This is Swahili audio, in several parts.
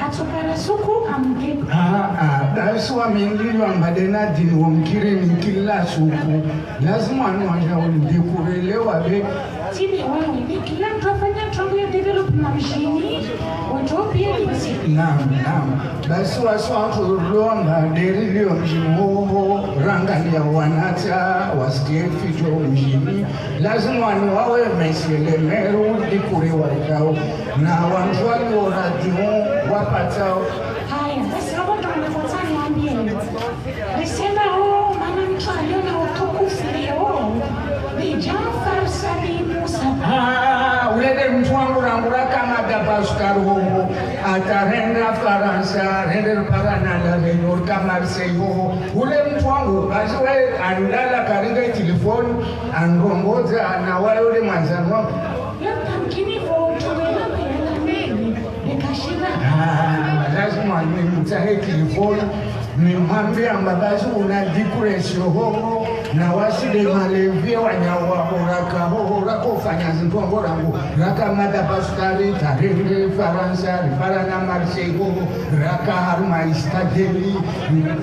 atokana suku amke. Basi wameingia wambadena dini wamkire ni kila suku. Lazima wanaja ulikuelewa be. Tibi wewe ni kila mtu afanya mambo ya development mshini. Utopia basi. Naam. Basi watu lomba derilio mjimoho rangalia wanata wasikie ficho mjini. Lazima wawe mesele meru dikure wakao na wanjwali radio wapatao. Haya, basi hapo ndo wanafuatana niambie. Nisema maana mtu aliona utukufu leo. Ni Jafar Salim Musa. Ulede mtu wangu rangura kama dabasukari hongo atarenda Faransa, rende parana la renor kama Marseille. Ule mtu wangu basi wewe andala karinga telefoni angongoza na wale ule mwanzani wangu. Lakini voto wewe na mimi nikashina. Lazima nimtahe telefoni nimwambie ambabazi una decoration hongo na waside malevia wanyawa raka kufanya zintu ngorangu raka mada pastori tarinde Faransa ripara Marseille raka harma istadeli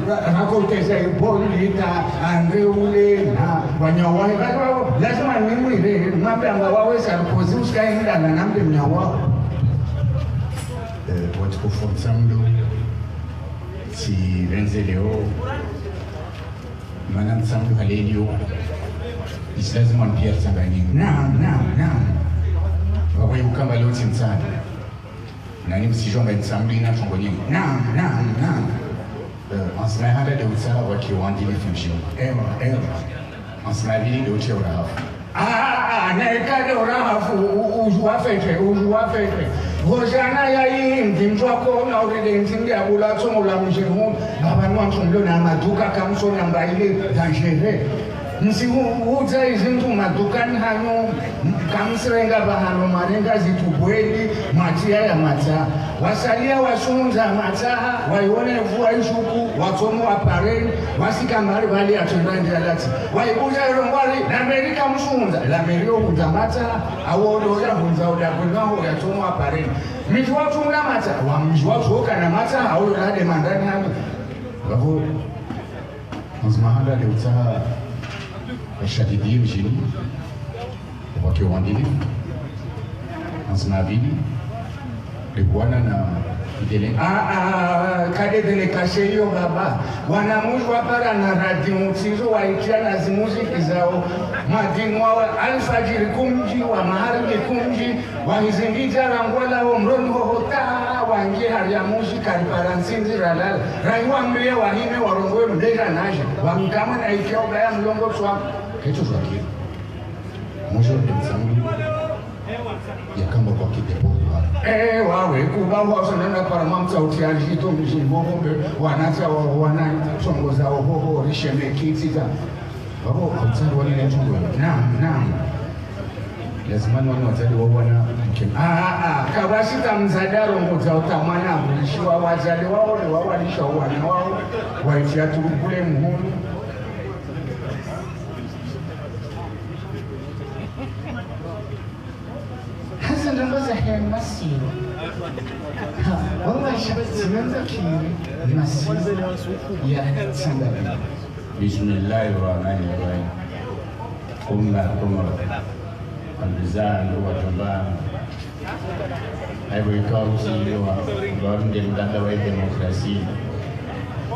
raka uteza ipolita andreule na wanyawa lazima nimwire mwambie ambabawe Sarkozy uskaenda na nambe mnyawa watu kufunzamdo si renzeleo mana msamdu halelio islazima mpia tanganyika. Naam. Wawe ukamba leo tinsani nani msijonga msamdu ina chongonyingi. Naam. Ansima hada de utsala wakiwandili function. Ewa. Ansima vili de uche urahafu. Naikade urahafu ujuwafete. Hojana ya hii mjimjwako na urede ntingi abula tomo la mjirumu babanu wantumlo na maduka kamso na mbaile dangere. Nsi huza izintu madukani hano kamsirenga bahano marenga zitubweli matia ya mata. Wasalia wasunza mataha waione vua ishuku watomo apareni wasika mari bali atundandi alati. Waibuja irongwari na merika msunza la merio hunza mataha awodo ya hunza udakungaho ya tomo apareni. Mitu watu una mata wa mji watu oka na mataha au rade mandani hano. Wako ansima hada de utsala washadidi mjini wakiwandili ansima vili Bwana na idele kade dele kashe hiyo baba wanamujwa para na radio mtizo waitia na muziki zao madinwa alfajiri kumji wa magharibi kumji wahizingita rangwala wa mrono hota wangie haria muziki para nsinzi ralala raiwa mbele wahime warongoe mdeja naje wamkama na ikiao baya mlongo twa kitu shwaki mwisho mtsangu yakamba kwa kidepo wawe kubawa sonana para mamta utiajito mjimbobe wanata wanatongoza ohoho rishemekiti za wako hautari wani na chungu. Naam. Lazima wani watari wawana mkemu. Kabashita mzadaro mkuta utamana kulishiwa wazali wao ni wawalisha wana wao waitia turukule muhunu. Hasa ndambaza hea masiro. Wallahi simenza kiri masiro ya sandali. Bismillahirrahmanirrahim. Kumma albizan wa aibu ikawa msiiliwa baada ya mdanda wa demokrasia.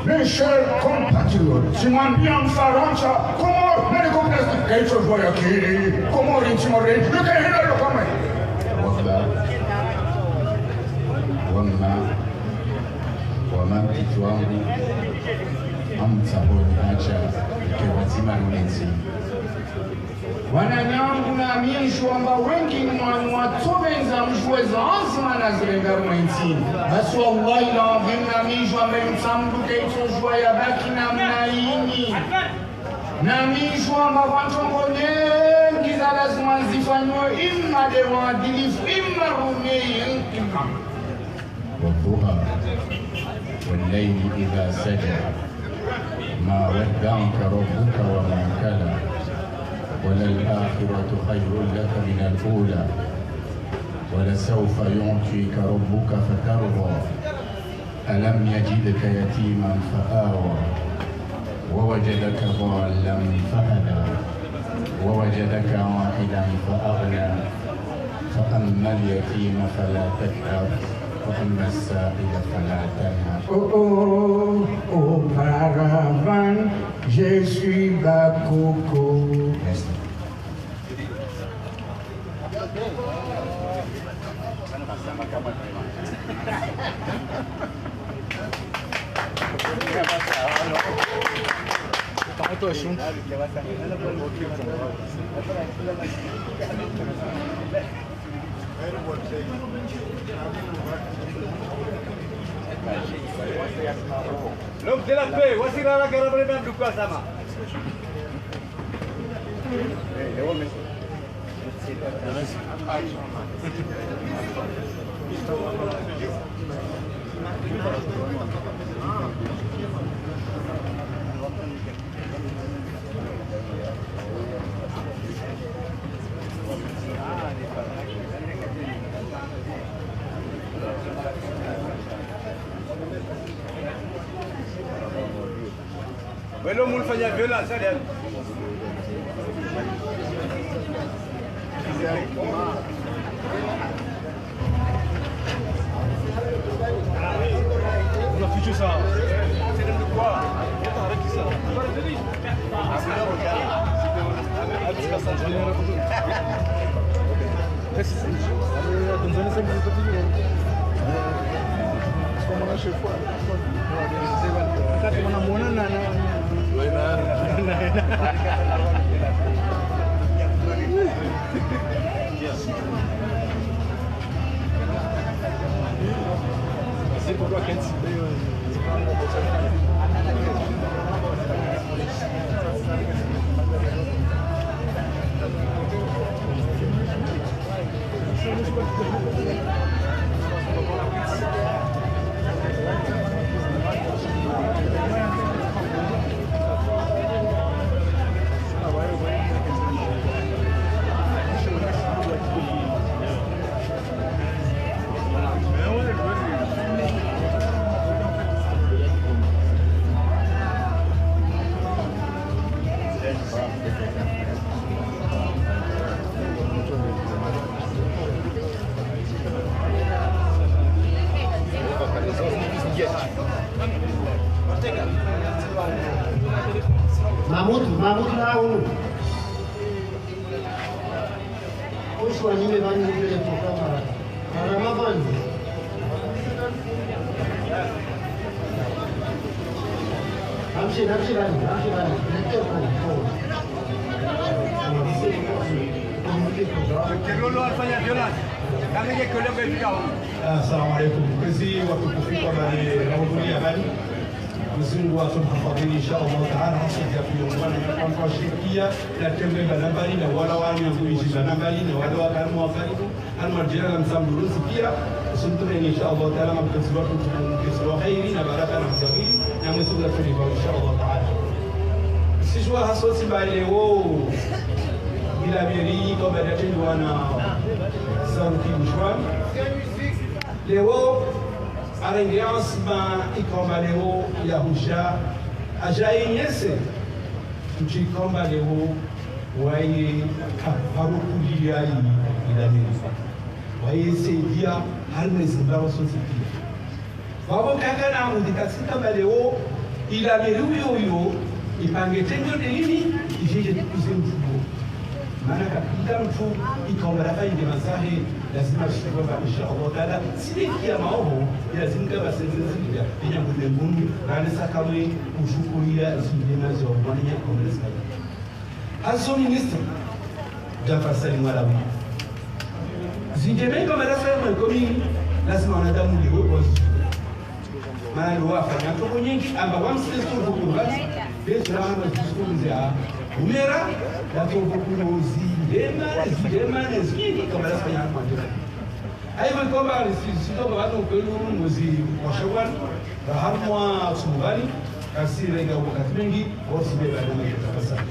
Mes chers compatriotes, simwambia Mfaransa, comment nalikomnesta kaito voya kiri, comment rintimore, luka hilo lokome. Wama mtiki wangu amtsahoni acha ikiwazima mwenzi. Wananyangu na mienshu amba wengi mwanu watobenza mshweza azima na zilenga mwenzini. Basi wallahi la vimna mishu amba mtamdu keito shwa ya baki na mnaini. Na mishu amba wantongo nengi za lazima zifanywe imma de wadilifu imma rumei imma. والضحى والليل إذا سجى ما ودعك ربك وما كلى وللآخرة خير لك من الأولى ولسوف يعطيك ربك فترضى ألم يجدك يتيما فآوى ووجدك ضالا فهدى ووجدك واحدا فأغنى فأما اليتيم فلا تكهر وأما السائل فلا تنهر. Auparavant, je suis Bakoko. Merci. L'homme de la paix, voici la carabine du Kasama. Belum mulfanya viola saya. On a fichu ça. C'est de quoi? Arrête ça. Mahmoud Raoult. Hoje o anime vai me ver tocar para uma banda. Amshi. Assalamu alaikum. Kazi watukufu wa mahudhuria habari. Mzungu wa tumhafadhili insha Allah taala hasa kwa wana kwa shirikia na tembe mbalimbali na wala wani kuishi mbalimbali na wale wakarimu wa karibu almarjira na msamburuzi pia sunture insha Allah taala mkasiwa tukisiwa khairi na baraka na mzabiri na msuga tuliva insha Allah taala sijua hasosi leo bila beri kwa badati wana sauti mshwan leo Arengeance ma ikomba leo ya husha ajayenyese tuchikomba leo waye harukulia ilamirifa waye saidia halmezi mbao sosipia wabo kaka na mudikasika leo ilamiriwe yo ipange tengo nini ifije tukuze mfugo maana kabila mtu ikomba rafa inde masahi lazima tushikwe insha Allah taala sikia maovu lazima kama sisi ya kulembumu na sakawe ushukuria zindema za bwana Congress aso minister Jafar Salim Malawi zindema kama rafa ya komi lazima wanadamu liwe bosi maana wafanya toko nyingi amba wamsikizo kukumbati basi na wana kusikumzia umera la kukukuzi zindema zingine kama rafa ya mwanzo aivo kwamba sitoka watu kwenu mwezi wa Shawwal rahamwa sumugani kasire ga wakati mwingi wote beba na mtakasa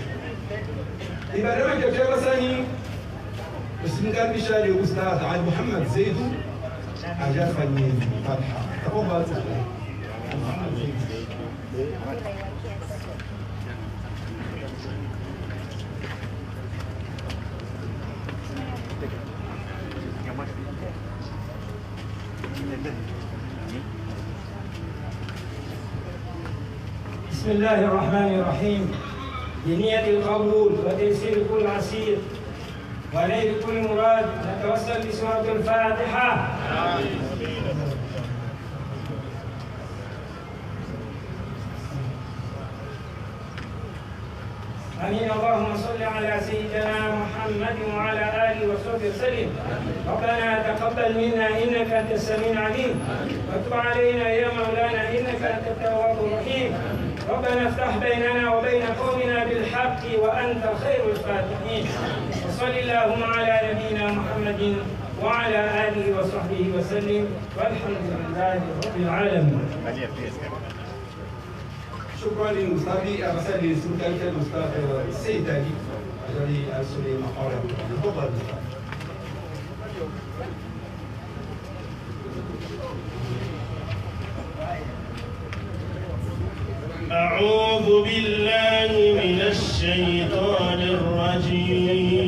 ibada ya tabasani usimkaribisha leo Ustadh Ali Muhammad Zaidu ajafanye fatha takomba بسم الله الرحمن الرحيم. بنية القبول وتيسير كل عسير ونيل كل مراد نتوسل بسورة الفاتحة. آمين. اللهم صل على سيدنا محمد وعلى آله وصحبه وسلم. ربنا تقبل منا إنك أنت السميع العليم وتب علينا يا مولانا إنك أنت التواب الرحيم. ربنا افتح بيننا وبين قومنا بالحق وأنت خير الفاتحين. وصل اللهم على نبينا محمد وعلى آله وصحبه وسلم والحمد لله رب العالمين. شكرا للأستاذ أرسل السلطان الأستاذ السيد علي الذي أرسل مقالة. تفضل. أعوذ بالله من الشيطان الرجيم.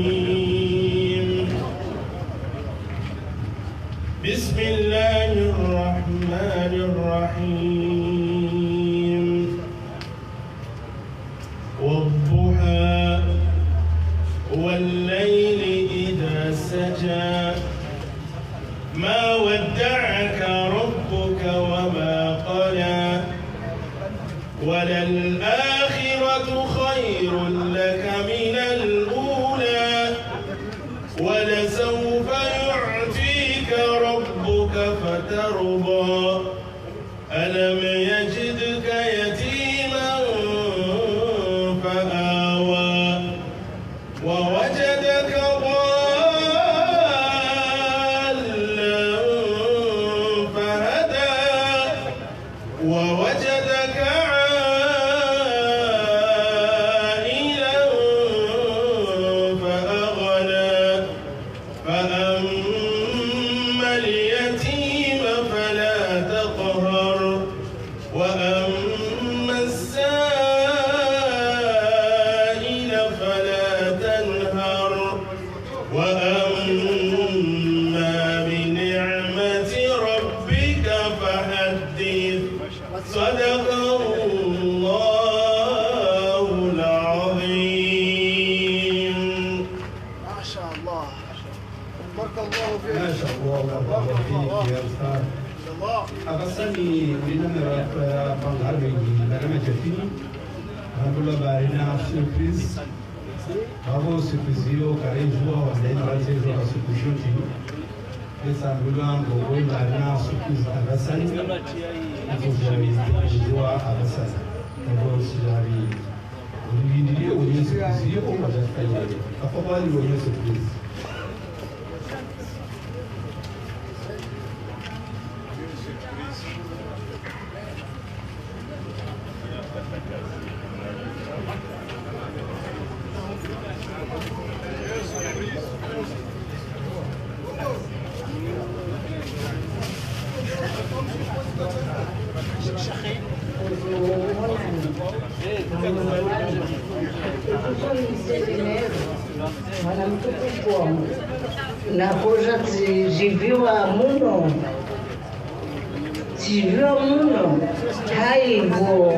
بسم الله الرحمن الرحيم. والضحى والليل إذا سجى ما ودعك ربك وما قلى وللآخرة خير لك من الأولى ولسوف يعطيك ربك فترضى ألم يجدك يتيما فآوى ووجدك ضالا فهدى ووجدك عائلا فأغنى فأما اليتيم فلا تقهر وأما السائل فلا تنهر وأما بنعمة ربك فحدث. صدق الله العظيم. ما شاء الله. بارك الله فيك. ما شاء الله بارك الله فيك يا أستاذ. أبسني لنا بانغاربي لنا جتيني. هنقول بارينا سيرفيس. Bravo surprisio care joua online alții joua surprizio. Essa bulan boi bariana surpriz abasani. Itu joua abasani. Bravo sejari. Ini audio surprizio pada saya. Apa bali audio surprise? Na coisa ziviwa muno haivo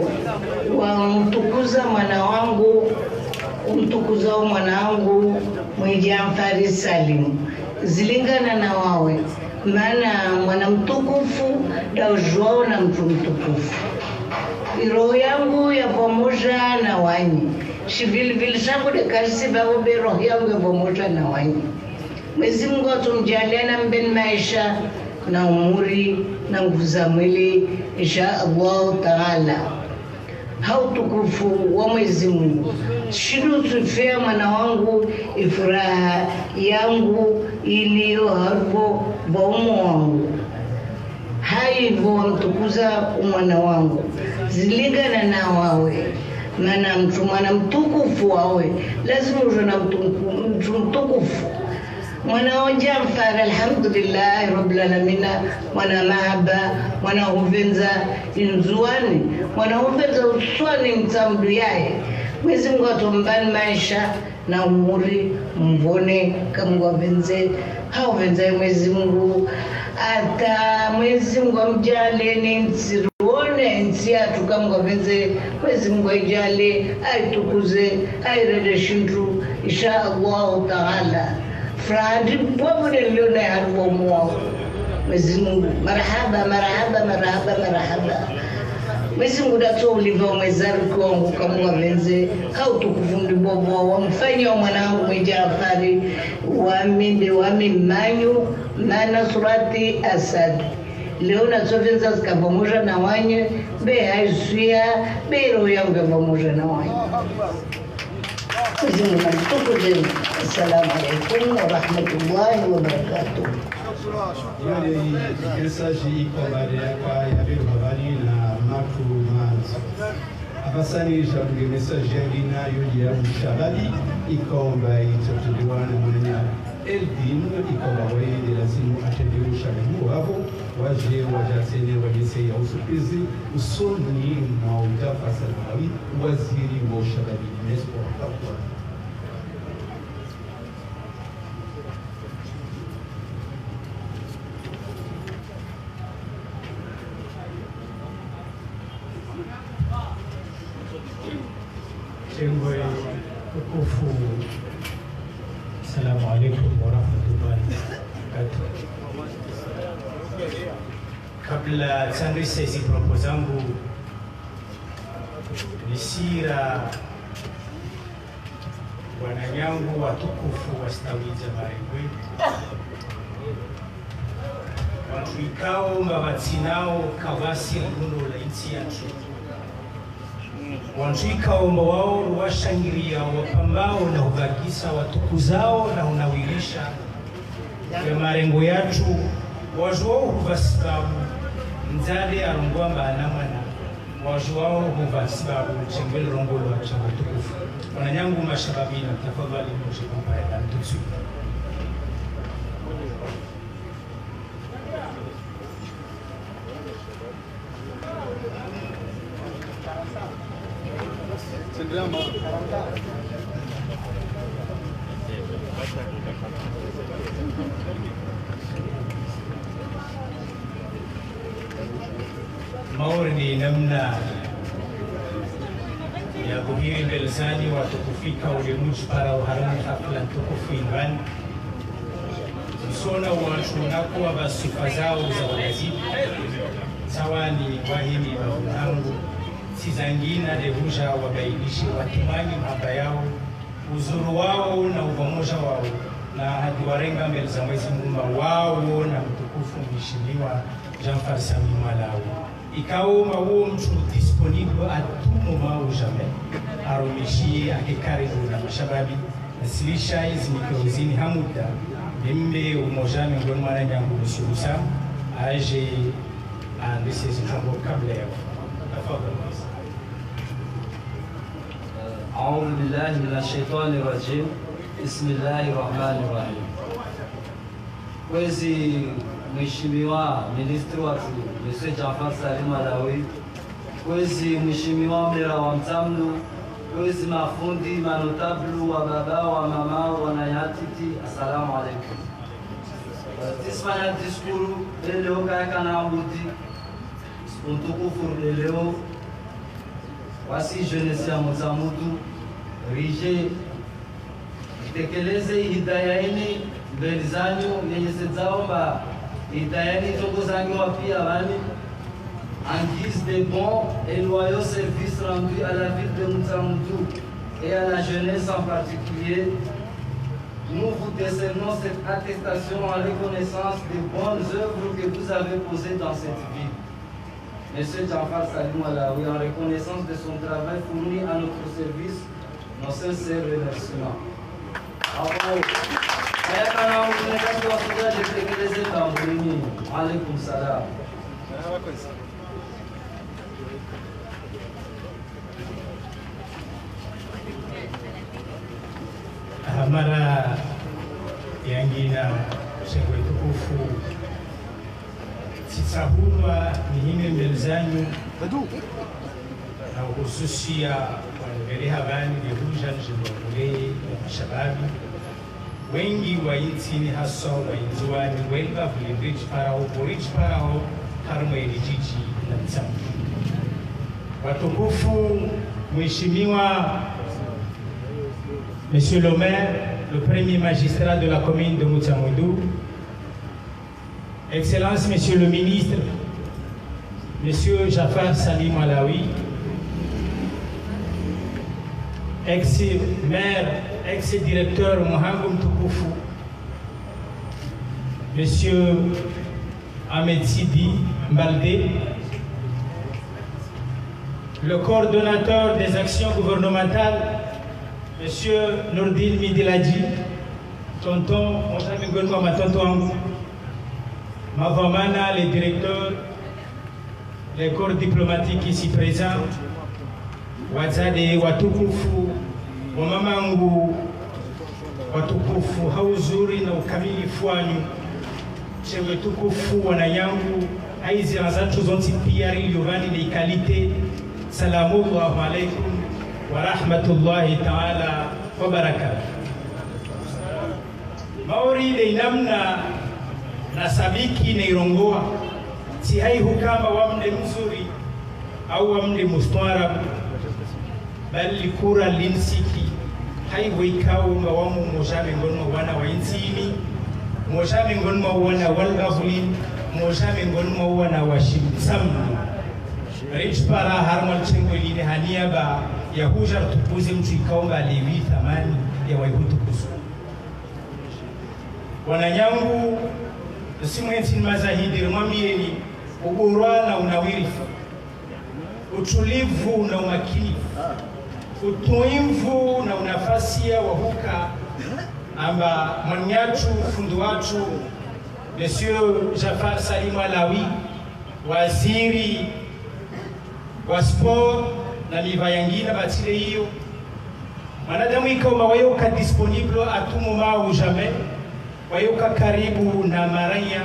wamtukuza mwana wangu umtukuzao mwana wangu Mwijamfari Salim zilingana na wawe, maana mwana mtukufu daujuao na mtu mtukufu. Roho yangu ya pamoja na wanyi shivilivili zangu dekarisi bagobe roho yangu ya pamoja na wanyi. Mwenyezi Mungu atumjalie na mbeni maisha na umuri na nguvu za mwili insha Allah taala. Hautukufu wa Mwenyezi Mungu shindo tufia mwana wangu ifuraha yangu iliyo harbo baumu wangu haivo mtukuza mwana wangu zilingana na wawe, maana mwana mtukufu wawe lazima uje na mtu mtukufu. mwana Jafar alhamdulillah rabbil alamin mwana mahaba mwana huvenza inzuani mwana huvenza uswani mtamdu yae Mwenyezi Mungu atumbani maisha na umuri mvone kama wavenze hao venza Mwenyezi Mungu ata Mwenyezi Mungu amjale ni nsiruone nsia tukamwa venze Mwenyezi Mungu ajale aitukuze airede shindu insha Allah taala fradi bwabone liona harwa mwao Mwenyezi Mungu marhaba marhaba marhaba marhaba Mwenyezi Mungu dato ulivyo mwezari kwangu kama venze hau tukufundi bobo wamfanya mwanangu Jafari waminde wamimanyu mana surati Asad leo na sovenza zikapamoja na wanye be haisuya be roho yangu pamoja na wanye Mwenyezi Mungu mtukufu. Assalamu alaikum wa rahmatullahi wa barakatuh. Yale message iko baada ya vile habari na matu manzo. Abasani shabuge message yalina yodi ya mshabali ikomba itotuliwa na mwana Eldin ikomba wewe lazima atendee ushauri wako waje wajatene wajese ya usupizi usoni na ujafasa nawi waziri wa ushauri nespo kwa Tengwe tukufu. Assalamu alaikum warahmatullahi wabarakatuh. Kabla tandise hizi propo zangu nisira wananyangu watukufu wastawija Marengwe watuikao mbabatsinao kawasi luno la insi yatu wantuikaomba wao ruwashangiria wapambao na uvagisa watukuzao na unawirisha ya marengo yatu wajuwao huvasibabu mzade arungwa mbanamana wajuwao huvasibabu chengwele rongolo wa chango tukufu wananyangu mashababina tafadhali mwishe kumpaenda mtutu maurdi namna ya kuhiri belzani watukufika ulimuji para uharani hafla tukufu inwani usona wanchunakuwa basifa zao za walazimu sawani wahimi babunangu sizangina devuja wabaidishi watimani mahaba yao uzuru wao na upamoja wao na hadi warenga mbele za Mwenyezi Mungu wao na mtukufu mheshimiwa Jafar Sami Malawi ikaomba huo mtu disponible à tout moment jamais arumishie akikaribu na mashababi nasilisha hizi mikrozini hamuda mimbe umoja miongoni mwa wananyangu nusurusa aje aandise jambo kabla yao tafadhali. أعوذ بالله من الشيطان الرجيم بسم الله الرحمن الرحيم. Kwezi Mheshimiwa Ministri watu Mr. Jafar Salim Malawi, kwezi Mheshimiwa Mera wa Mtamlu, kwezi mafundi manotablu wa baba wa mama wanayatiti, assalamu alaikum. Tisfanya diskuru leo kaka na abudi untukufu leo wasi jeunesse ya Mtamudu rije tekeleze hidayani mbele zanyu yenye sezaomba hidayani togo zangu wapia bani en guise de bons et loyaux services rendus à la ville de Mtamudu et à la jeunesse en particulier. Nous vous décernons cette attestation en reconnaissance des bonnes œuvres que vous avez posées dans cette ville. Monsieur Jafar Salim Malawi, en reconnaissance de son travail fourni à notre service, nos sincères remerciements. Alaykoum salam. Mara yangina shengwe tukufu sisahulwa nihime mbele zanyu na uhususia wanubele habani lihuja njimogule na shababi wengi wa intini hasa wa inzuani welba vuli bridge parao harma ilijiji na mtsamu. Watukufu, Mheshimiwa Monsieur le maire, le premier magistrat de la commune de Moutsamoudou, Excellence Monsieur le ministre, Monsieur Jafar Salim Alaoui, ex-maire, ex-directeur Mohamed Toukoufou, Monsieur Ahmed Sidi Mbaldé, le coordonnateur des actions gouvernementales, Monsieur Nourdine Midiladji, tonton, ma tonton, Mavamana, les directeurs, les corps diplomatiques ici présents, Wazade, Watukufu, Wamamangu, Watukufu, Hauzuri na ukamili fuanyu, Chewe Tukufu, Wanayangu, Aizi Razatu Zonti Piari, Yovani, les qualités, Salamu alaikum wa rahmatullahi ta'ala wa barakatuh. Maori de namna na sabiki na irongoa si hai hukama wa mde mzuri au wa mde mustwarab bali kura linsiki hai wikao mawamu mojame ngonma wana wa insini mojame ngonma wana walgafulin mojame ngonma wana wa shimsamu Rich para harmal chengo line hania ba ya hujar tukuzi mtu ikaomba lewi thamani ya waihutukuzu. Wananyangu simwensi mazahidi rumamieni uburwa na unawirifu, utulivu na umakini, utuimvu na unafasia wahuka amba mwanyatu fundu watu Monsieur Jafar Salim Alaoui, waziri wa sport na miva yangina batile hiyo manadamu ikauma wayoka disponible à tout moment ou jamais wayoka karibu na maranya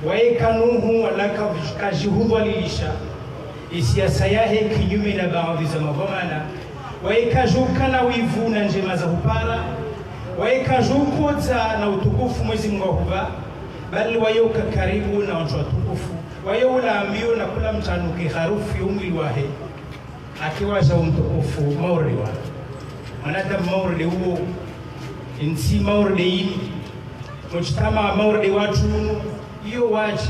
wayoka nuhu wala kajihudu alilisha isiasa yahe kinyume na baadhi za mavomana wayoka juka na wivu na njema za upara wayoka jukoza na utukufu mwezi mwahuba bali wayoka karibu na watu watukufu wayo ulaambio na kula mchanuke harufu umili wahe akiwaja mtukufu mauri wa manata mauri huo insi mauri ini mujtama mauri watu iyo waji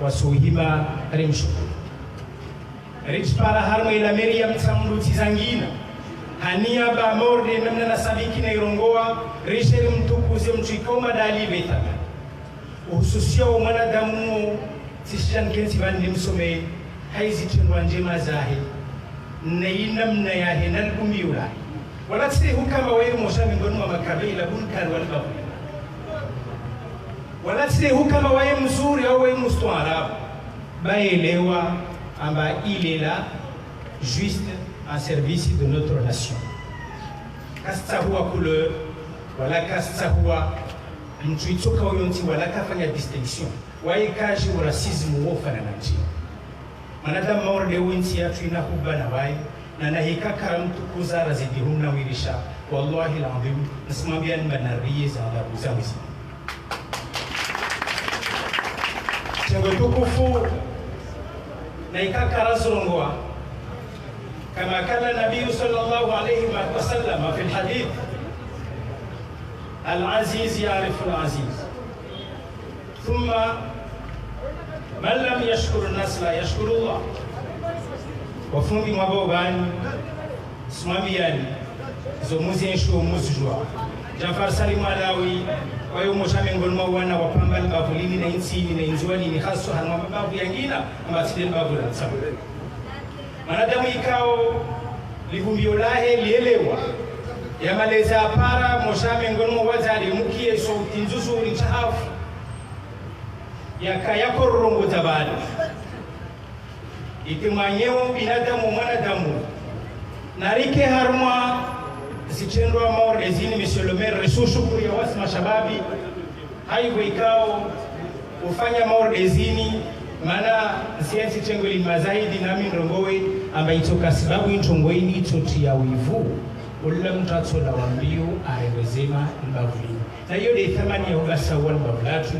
wasuhima rimshu rich para harmo ila meria mtamdu tizangina hania ba mauri namna na sabiki na irongoa risheri mtukuze mchikoma dali beta uhususio mwanadamu sishan kensi bandi msome haizi tunwa njema zahe na inamna yahe nalgumiula wala tiri hukama wae moshami ngonu wa makabila bunkar walbabu wala tiri hukama wae mzuri au wae mustwarabu baelewa amba il est là juste en service de notre nation kasta huwa couleur wala kasta huwa mtu itoka uyonti wala kafanya distinction wae kaji wa racisme wofana na nchi manadamu maorde winti yatu inahuba na wae na nahika karamtu kuzara zidi humna wirisha wallahi l'azim nasimambia nbanariye za adabu za wisi chengo tukufu na ikaka razrongoa kama kana nabii sallallahu alayhi wa sallam fi alhadith العزيز يعرف العزيز ثم من لم يشكر الناس لا يشكر الله وفندي مبوغان سمامياني zomuzi enshu muzujwa Jafar Salim Alaoui wayo moshame ngolma wana wapambal bavulini na insini na inzwani ni haso hanwa babu yangina ambatile bavula sabu manadamu ikao livumbio lahe lielewa ya maleza para moshame ngolma wazali mukie sauti nzuzuri chafu yakayakorongo tabali itimanyeo binadamu mwanadamu narike harma sichendwa maordezini monsieur le maire resushu kuria wasi mashababi haivo ikao ufanya maordezini mana siensi chengweli mazahidi nami ndongowe amba itoka sababu intongoini itoti ya wivu ulla mtatso la wambiu arewezema mbavulini na hiyo de thamani ya ugasa wal babulatu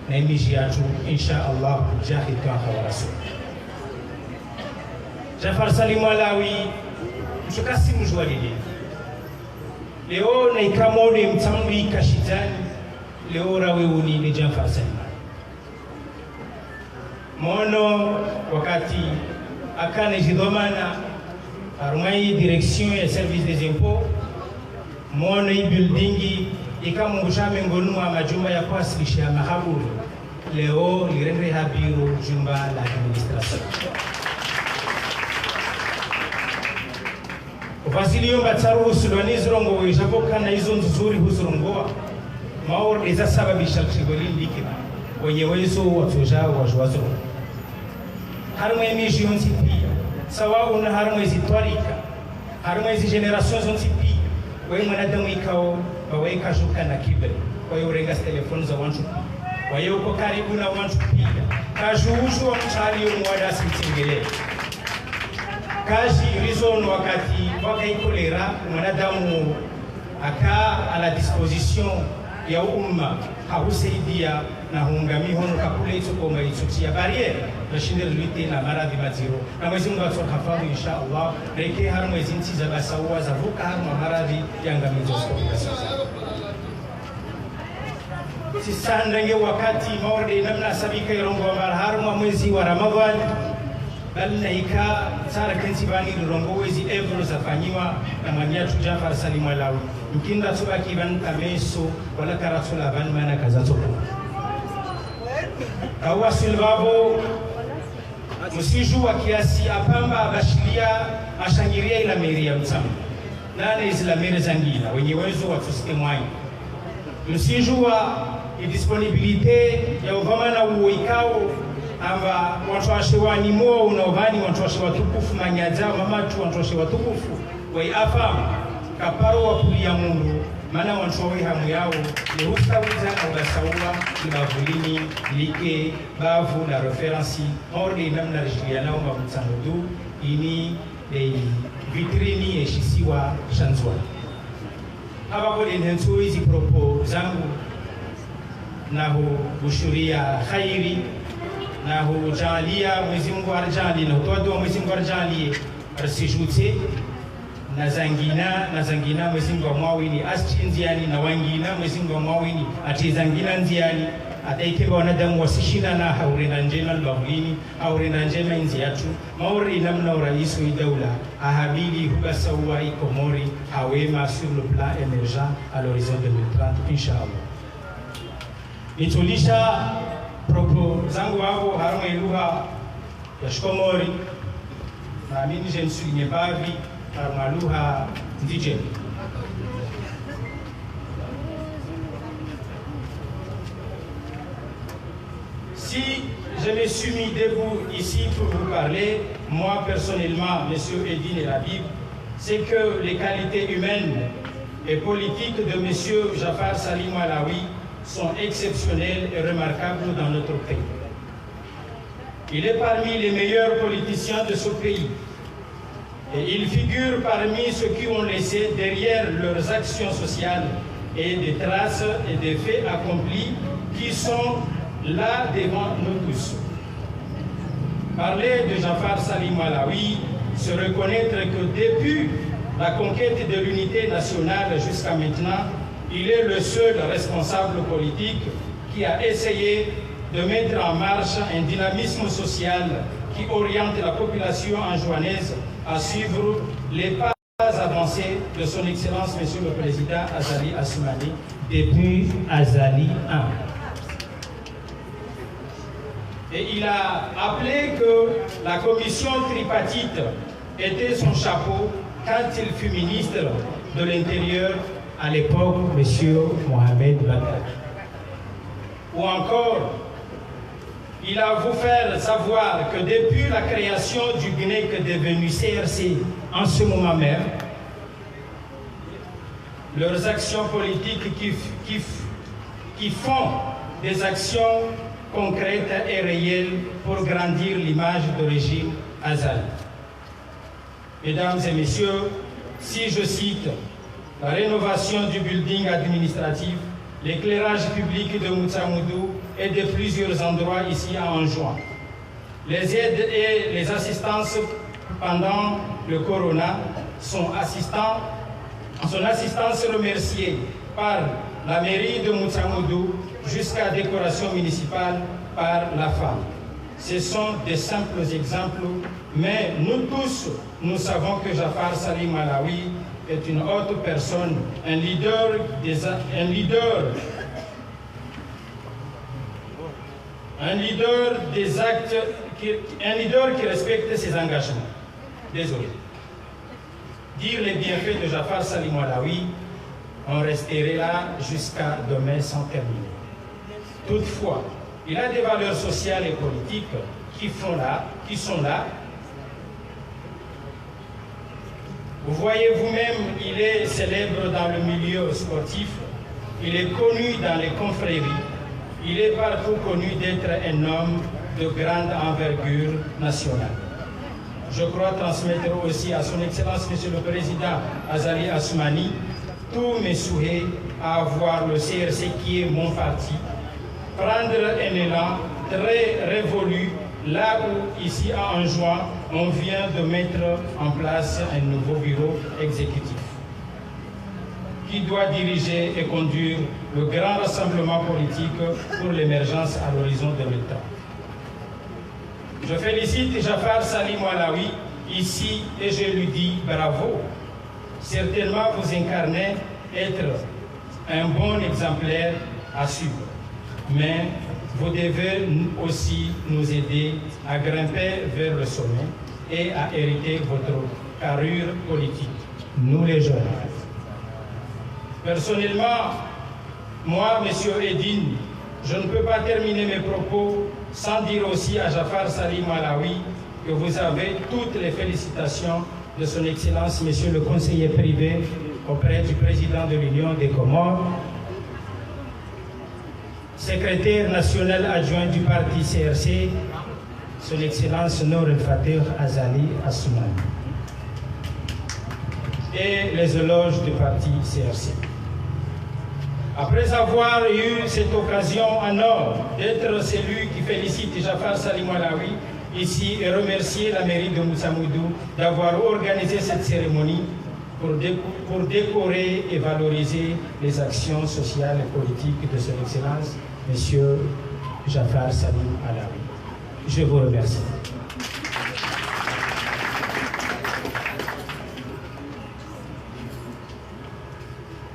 na imiji yatu insha Allah jahid kwa rasul Jafar Salim Alawi mchukasi mjwalili leo na ikamone mtambi kashitani leo rawe uni ni Jafar Salim mono wakati akane jidhamana arumai direction ya service des impôts mono i buildingi ikamungusha ngonu wa majumba ya kuwasilisha mahaburi leo lirendre habiro jumba la administration Vasilio Batsaru Husulwaniz Rongo Japoka na hizo nzuri husurongoa maor eza sababisha kigolini dikima wenye wezo watoja wajwazo harmwe miji ontipi sawa una harmwe zitwarika harmwe zi generations ontipi wewe mwanadamu ikao bawe kashuka na kibali kwa hiyo renga telefoni za wantu kwa hiyo uko karibu na wantu pia kajuju wa mchali umwada simtingele kazi rizon wakati wakaikolera mwanadamu aka à la disposition ya umma hausaidia na hungami hono kakule itokoma itotia barriere bashinde luite na maradhi maziro na mwezi Mungu atokafamu insha Allah reke har mwezi nti za basawa za vuka har maradhi yangamizo sisandenge wakati maorde namna sabika irongo wa har mwezi wa Ramadhani bali na ika sara kensi bani rongo wezi evro zafanyiwa na mwanyatu Jafar Salim Alawi mkinda tubaki ban kameso wala karatula ban mana kazato kawasil babo msiju wa kiasi apamba bashilia ashangiria ila meria mtamu nane isla mere zangina wenye wezo watusike mwai msiju wa disponibilite ya uvamana uoikao amba watu washewani mo unaovani watu washewatukufu manyaja mamatu watu washewatukufu wai afamu kaparo wa kulia mungu mana watu wawe hamu yao ni ustawiza na ugasawa ibavulini like bavu na referensi maorde namna rijilia nao mabutsanudu ini vitrini yeshisiwa shanzwa hapa kode nhensu hizi propo zangu na hushuria khairi na hujalia Mwenyezi Mungu arjali na utoa Mwenyezi Mungu arjali arsijute na zangina Mwenyezi Mungu amwawini aschinziani na wangina Mwenyezi Mungu amwawini atizangina nziani ataikeba wanadamu wasishina na haurenda njema albavulini haurenda njema inzi yatu maori namna uraisu idaula ahabili hubasawa ikomori hawema sur le plan émergent à l'horizon 2030 inshallah nitulisha propo zangu hapo harama lugha ya Shikomori na mimi je nsulinye bavi harama lugha ndije si je me suis mis debout ici pour vous parler moi personnellement monsieur Edine Rabib c'est que les qualités humaines et politiques de monsieur Jafar Salim Alawi sont exceptionnels et remarquables dans notre pays. Il est parmi les meilleurs politiciens de ce pays et il figure parmi ceux qui ont laissé derrière leurs actions sociales et des traces et des faits accomplis qui sont là devant nous tous. Parler de Jafar Salim Alawi, se reconnaître que depuis la conquête de l'unité nationale jusqu'à maintenant, il est le seul responsable politique qui a essayé de mettre en marche un dynamisme social qui oriente la population anjouanaise à suivre les pas avancés de son Excellence Monsieur le Président Azali Assoumani depuis Azali 1. Et il a appelé que la commission tripartite était son chapeau quand il fut ministre de l'Intérieur à l'époque, M. Mohamed Bakar. Ou encore, il a voulu faire savoir que depuis la création du GNEC devenu CRC en ce moment même, leurs actions politiques qui font des actions concrètes et réelles pour grandir l'image du régime Azali. Mesdames et messieurs, si je cite la rénovation du building administratif, l'éclairage public de Moutsamoudou et de plusieurs endroits ici à Anjouan, les aides et les assistances pendant le corona, son assistance remerciée par la mairie de Moutsamoudou jusqu'à décoration municipale par la femme. Ce sont des simples exemples, mais nous tous, nous savons que Jafar Salim Malawi est une haute personne, un leader qui respecte ses engagements. Désolé. Dire les bienfaits de Jafar Salim Malawi, on resterait là jusqu'à demain sans terminer. Toutefois, il a des valeurs sociales et politiques qui sont là. Vous voyez vous-même, il est célèbre dans le milieu sportif, il est connu dans les confréries, il est partout connu d'être un homme de grande envergure nationale. Je crois transmettre aussi à son Excellence, Monsieur le Président Azali Assoumani, tous mes souhaits à avoir le CRC qui est mon parti, prendre un élan très révolu là où, ici à Anjouan, on vient de mettre en place un nouveau bureau exécutif qui doit diriger et conduire le grand rassemblement politique pour l'émergence à l'horizon de l'État. Je félicite Jafar Salim Malawi ici et je lui dis bravo. Certainement vous incarnez être un bon exemplaire à suivre, mais vous devez aussi nous aider à grimper vers le sommet et à hériter votre carrure politique, nous les jeunes. Personnellement, moi, Monsieur Edine, je ne peux pas terminer mes propos sans dire aussi à Jafar Salim Malawi que vous avez toutes les félicitations de son Excellence, Monsieur le conseiller privé auprès du président de l'Union des Comores, secrétaire national adjoint du parti CRC, son Excellence Nour El-Fatih Azali Assoumani, et les éloges du parti CRC. Après avoir eu cette occasion en or d'être celui qui félicite Jafar Salim Malawi ici et remercier la mairie de Moutsamoudou d'avoir organisé cette cérémonie pour décorer et valoriser les actions sociales et politiques de son Excellence, Monsieur Jafar Salim Malawi. Je vous remercie.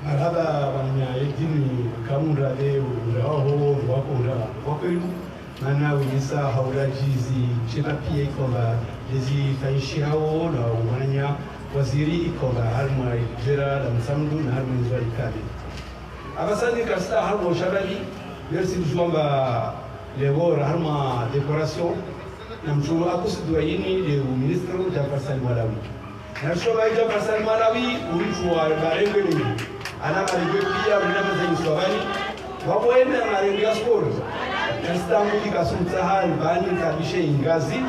Marhaba wanya yedini kamunda de uraho wakuru mana wisa haula jizi chinapi kola dezi faishao na wanya waziri kola harma jira da musamdu na harma zuwa kali abasani kasta harmo shabali merci jumba lewo harma décoration namshuru akusidu yini le ministre Jafar Salim Malawi na shoba Jafar Salim Malawi ulifua barengwe ana malengo pia mnamo za Swahili wapoenda malengo ya sport nstangu ikasumtahal bani kabishe ingazi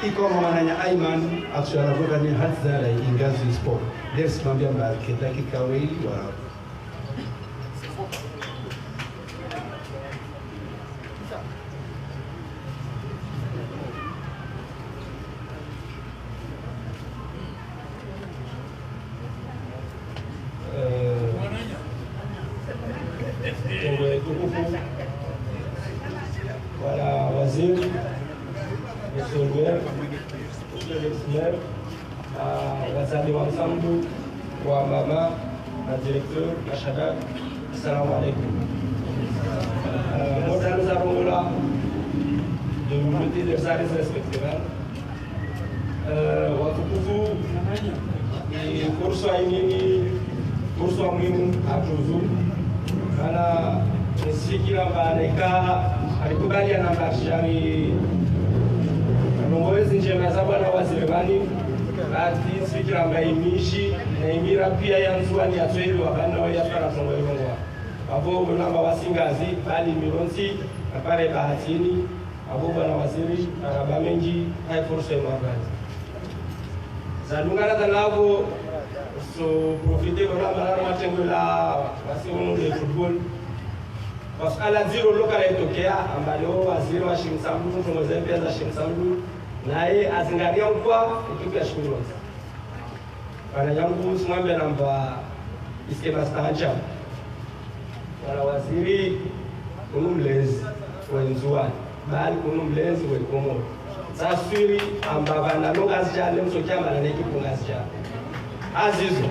iko mwananya Aiman actually avoka ni hadza ingazi sport des mambia market kikaweli wa Voilà, wazir, monsieur le maire, monsieur l'ex-maire, wazali wansambu, wa mama, la directeur, la Shabab, assalamu alaikum. Moi, nous avons là de l'unité des services respectifs. Watukufu, kurso muhimu atuzu, kana nisikira baadaika alikubali anambashani mongolezi njema za bwana waziri bani bati sikira ngaimishi na imira pia yanzuani yatweli wabana wa yafara tongoyongwa abo bonamba wasingazi bali mironsi apare bahatini abo bana waziri arabamenji hay force mabati zalungana tanabo so profiter bonamba la matengula wasiunu le football parce qu'à la zero local etokea ambalo waziri wa Shimsambu tumozembea za Shimsambu naye azingaria kwa ekipa ya shule bana yangu simambe namba iskema staja wala waziri kunumlezi wenzuani bali kunumlezi wekomo safiri ambaba na longa zijale msokamba na ekipa ngazija azizo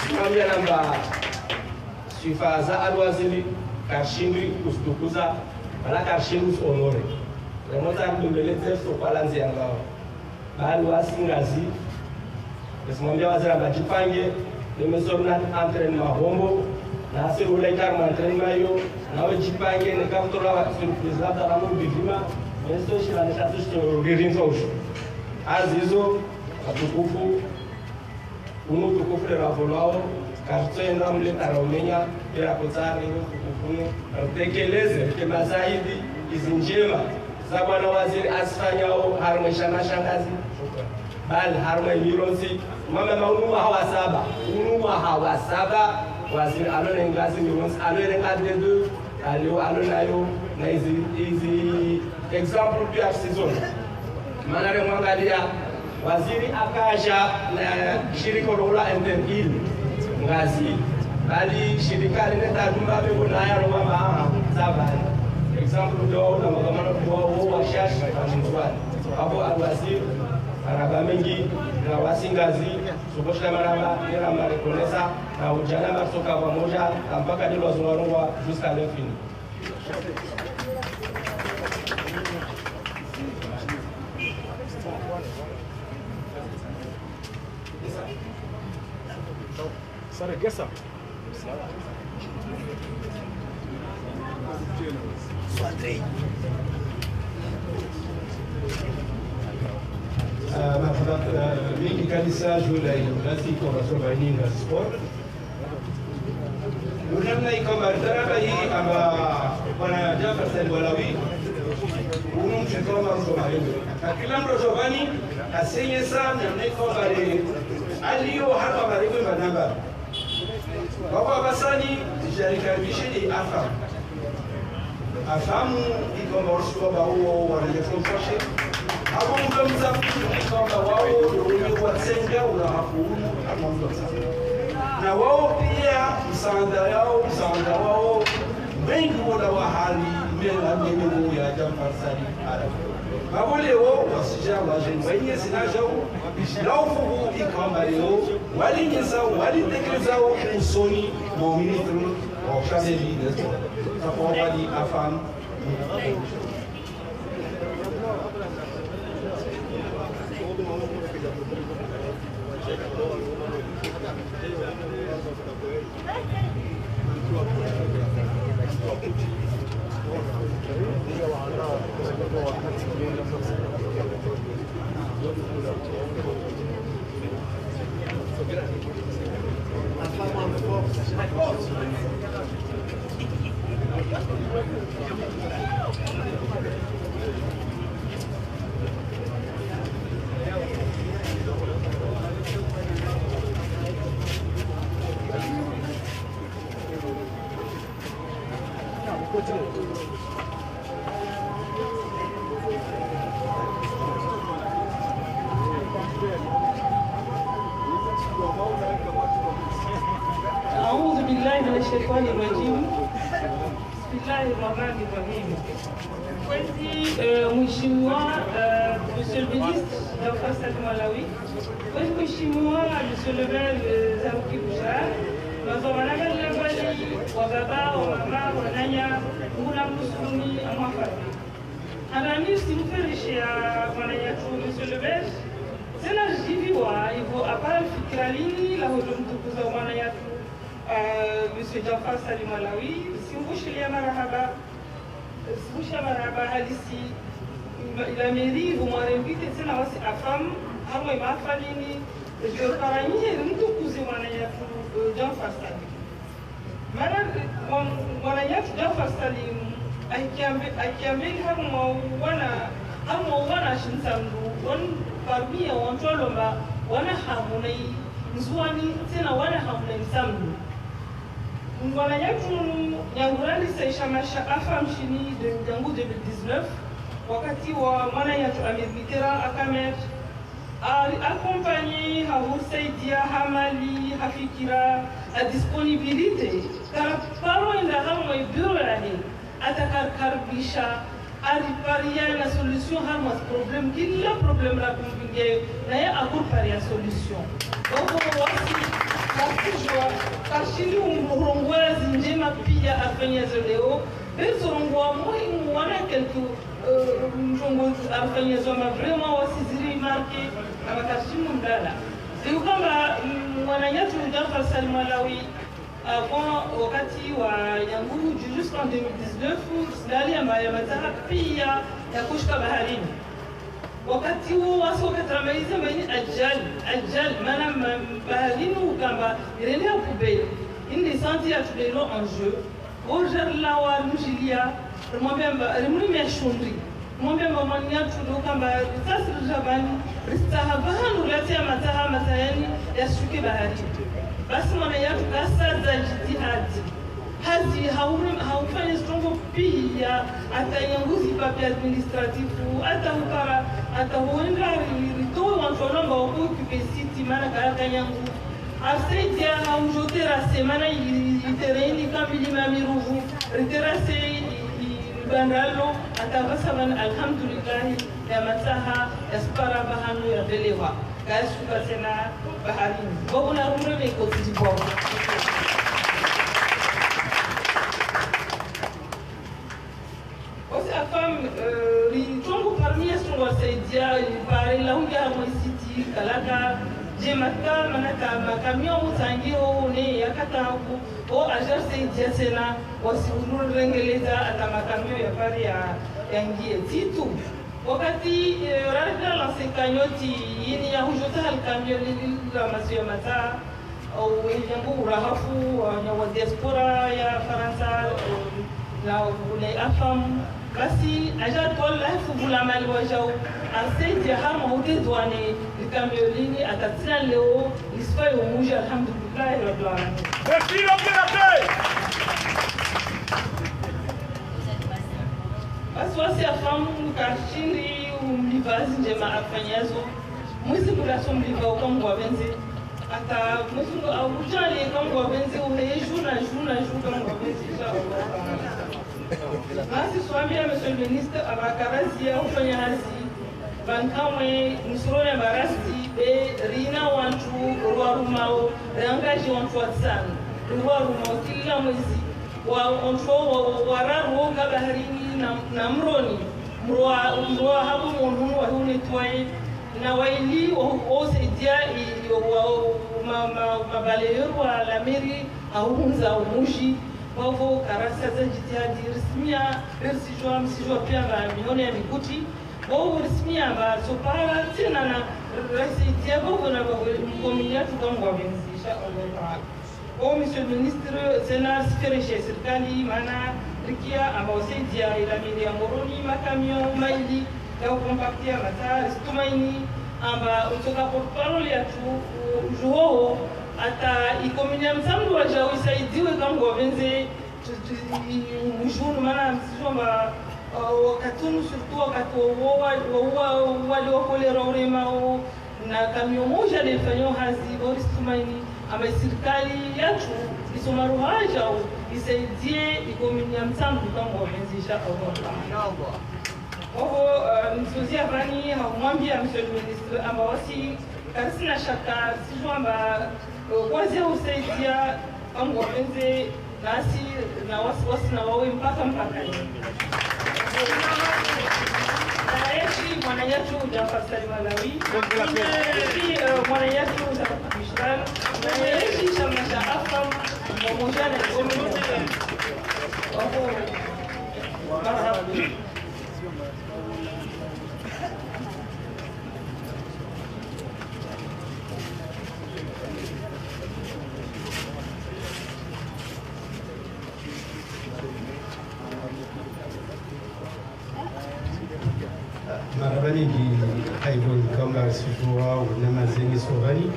simambe namba sifaza alwaziri kashindwi kustukuza wala kashindwi honore remota kumbeleze sopalanzi yangao bali wasingazi simwambia waziri abajipange nimesorna entraînement hombo na asiru ule karma entraînement yo nawe jipange ne kaptola surprise la dalamu bivima meso shila ne tatusto ririnzo usho azizo atukufu unu tukufu la volao kartenda mle taromenya bila kutari kufunu tekeleze kema zaidi izinjema za bwana waziri asifanyao harumeshana shangazi bali harume mironzi mama maunua hawa saba waziri alone ngazi mironzi alone ngade de alio na hizi example pia season manare mwangalia waziri akaja na shirika la Interil ngazi bali shirika lineta dumba bebo na ya mama sabani example ndio na magamano kwa washashi kwa hapo alwaziri araba mengi na wasingazi suboshla maraba era marekonesa na ujana masoka pamoja mpaka ndio wazunguwa jusqu'à l'infini. Sara gesa. mingi kanisa jula basi kwa sababu nyingi sport unamna ikamba daraba hii ama bwana Jafar Said Walawi unumchukoma msomaji kila mtu jovani asenye sana na ikamba aliyo hapa maribu manamba baba basani jarikaribisheni afamu ikamba ushwa huo wanajifundisha hapo mtamzafu kwamba wao ndio watenga unahakumu na wao pia msaada wao wengi wala wahali mela mwenyewe ya Jafar Said babole wao wasija wajen wenye sinajao laufu ikamba leo walinyeza walitekeleza usoni muumini wa shazeli nesto kwa wali afam أعوذ بالله من الشيطان الرجيم بسم الله الرحمن الرحيم Mheshimiwa Monsieur le ministre Jafar Said Walawi, Mheshimiwa Monsieur le maire Zaruki Bouchard, wazawanaga lambali wababa wamama wananya nguna musuni amafari anani simferishia wananyatu Monsieur le maire sena jiviwa hivyo apara fikirali la hudumtukuza wananyatu Monsieur Jafar Said Walawi simfushilia marahaba halisi la mairie vous m'invite tena wasi afam hamwe mafalini paranyie mtu kuzi wanayatu John Fastali mana wanayatu John Fastali akiambeli hamwa wana shinsamdu on parmi ya wantolomba wana hamunai nzuani tena wana hamunai samdu wanayatu nyangurani saisha masha afam shini de yangu 2019 wakati wa mwana yetu Amir Mitterrand akamer accompagné hausaidia hamali hafikira a disponibilité paro inda hamwe bureau yani atakarkarbisha ariparia na solution harmas problem kila problem la kumbinge na ya akuparia solution donc wasi kasijwa kashili umurongwezi njema pia afanya leo besorongwa muhimu wana kelku mtongozi afanyezwa vraiment wasiziri marke abakashimu ndala sio kama mwananyatu Jafar Salim Malawi avant wakati wa yangu jusqu'en 2019 ndali ambaye mataka pia ya kushika baharini wakati huo wasoka tramaiza mani ajal mana baharini ukamba irenia poubelle une descente ya tudelo en jeu ojar lawa mujilia remwambia shundri mwambia mamania tulokamba sasa jabani ristahabanu lati ya matayani yashuke bahari basi mwana yatu kasa za jitihadi hazi haufanya strongo pia atayanguzi papi administratifu atahuenda ritoe wantuolomba wakukipe siti mana karaka yangu asaidia haujotera semana itereini kambilima miruvu riterase bandalo atabasaban alhamdulillah ya mataha ya spara bahanu ya belewa kasuka tena baharini bobuna rumre ko tibo osi afam ritongo parmi esto wasaidia pare la unga mwisiti kalaka jemaka manaka makamio mutangio ne yakata o ajar saidia tena wasiunuru rengeleza atamakamio ya pare ya yangie titu wakati rada la sekanyoti yini ya hujota halkamio la masio mata au yangu urahafu wa diaspora ya Faransa na ule afam basi aja tol lafu bulamali wajau arsaidia harma hote douane likamio lini atatina leo lisfa yomuji alhamdulillah rabbil alamin merci l'opérateur Aswasi afamu kashindi umlivazi njema afanyazo mwisi kulaso mliva ukamgwa benzi ata mwisi ujali ukamgwa benzi uheju na ukamgwa benzi nasi swambia monsieur le ministre abakarazia ufanya hazi bankamwe msurone barasi be rina wantu ruarumao rangaji wantu watsanu ruarumao kila mwezi wa onfo wararu kabaharini na mroni mroa hapo mundu wa hune toye na waili osaidia mabaleyo wa la mairie ahunza umushi wavo karasa za jitihadi rismia persijwa msijwa pia ba milioni ya mikuti wavo rismia ba sopara tena na rasaidia wavo na mkomilia tukangwa benzi insha Allah. Oh, monsieur le ministre, Sénat, Sfereche, Sirkali, Mana, Rikia, Amosaidia, et la Miria Moroni, Makamio, Maili, Lao Compactia, Mata, Stumaini, Amba, Utoka Porparole, Atu, Juho, Ata, Ikominia Msamdu, Wajau, Saidiwe, Kango, Benze, Mujun, Mana, Msijoma, Wakatunu, surtout, Wakatu, Waliokole, Raurema, na kamio moja lilifanywa hazi Boris Tumaini ama serikali yetu isoma ruhaja isaidie ikominia mtambu kama wamezisha Allah. Kwa msuzia bani hamwambia monsieur le ministre amba wasi kasina shaka sijua amba kwazi usaidia kama wapenze nasi na wasi na wawe mpaka Naishi mwana yetu Jafar Salim Malawi, mwana yetu Mishran, naishi chama cha Afam pamoja na komiti. kamba sijua unama zenye sogani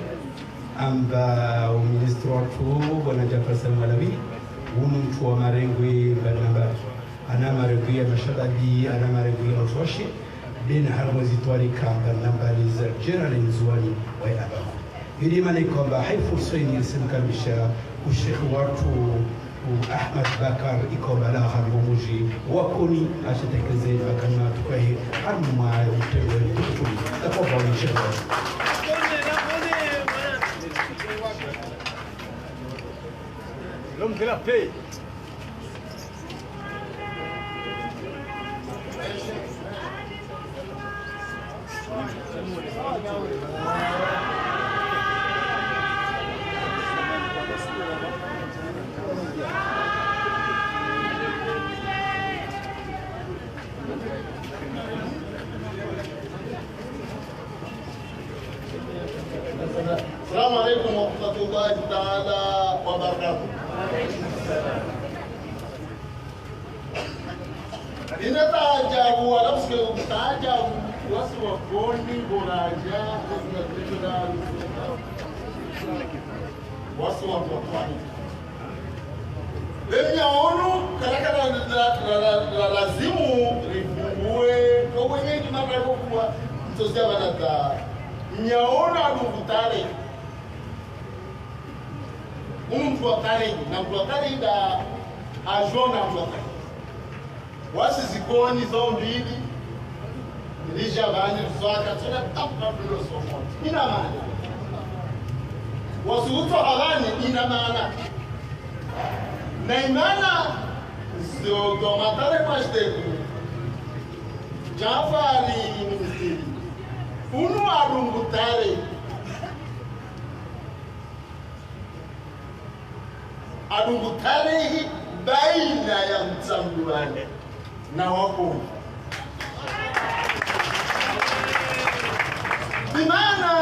amba uministri watu bwana Jafar Salim Malawi mtu wa marengwe banamba ana marengwe ya mashabadi ana marengwe ya utoshi bin harmozi twari kamba nambari za general nzuani wa abaku ili mani kwamba haifursa nisimkamisha ushekhi watu Ahmad Bakar ikobala hamumuji wakoni asitekeleze makana tukahi hamma utewe tutu takoba inshallah. L'homme de la paix. السلام عليكم ورحمة الله تعالى وبركاته. Inataja wanafsi kutaja wasi wa koni boraja wasi wa kwani. Lenya onu kalakala la lazimu rifungue kwa wenyeji mambo kwa mtozia banata nyaona aduvutare mtu wa kare na mtu wa kare da ajona mtu wa kare wasi zikoni zo mbili nilisha bani swaka tena tapa bilo somo ina maana wasuuto halani ina maana na imana sio domatare pashdeku Jafari ministeri unu adungutare adungutare baina ya mtsambuane na wako bimana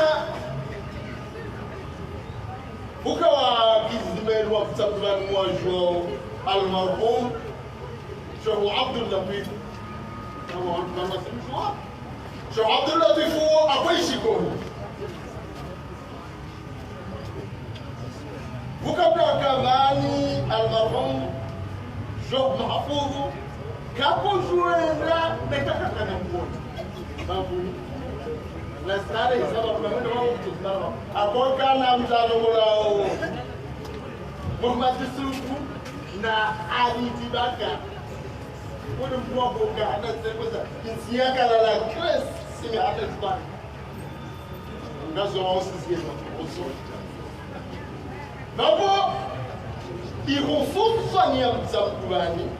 ukawa kizimelu wa mtsambuane mwajo almarhum Sheikh Abdul Latif kama watu kama simjua Sheikh Abdul Latif akwaishi koni Bukabla kamani almarhum Sheikh Mahfouz kapo juenda nekaka kana mkono babu la stare sababu kwa mtu wao kutusalama akoka na mtalongolao Muhammad Sufu na Ali Tibaka Kuna mwa boga hata sema kinsiaka la Chris simi hata tsani ngazo wao sisi oso Babo ihususa ni mtsambuani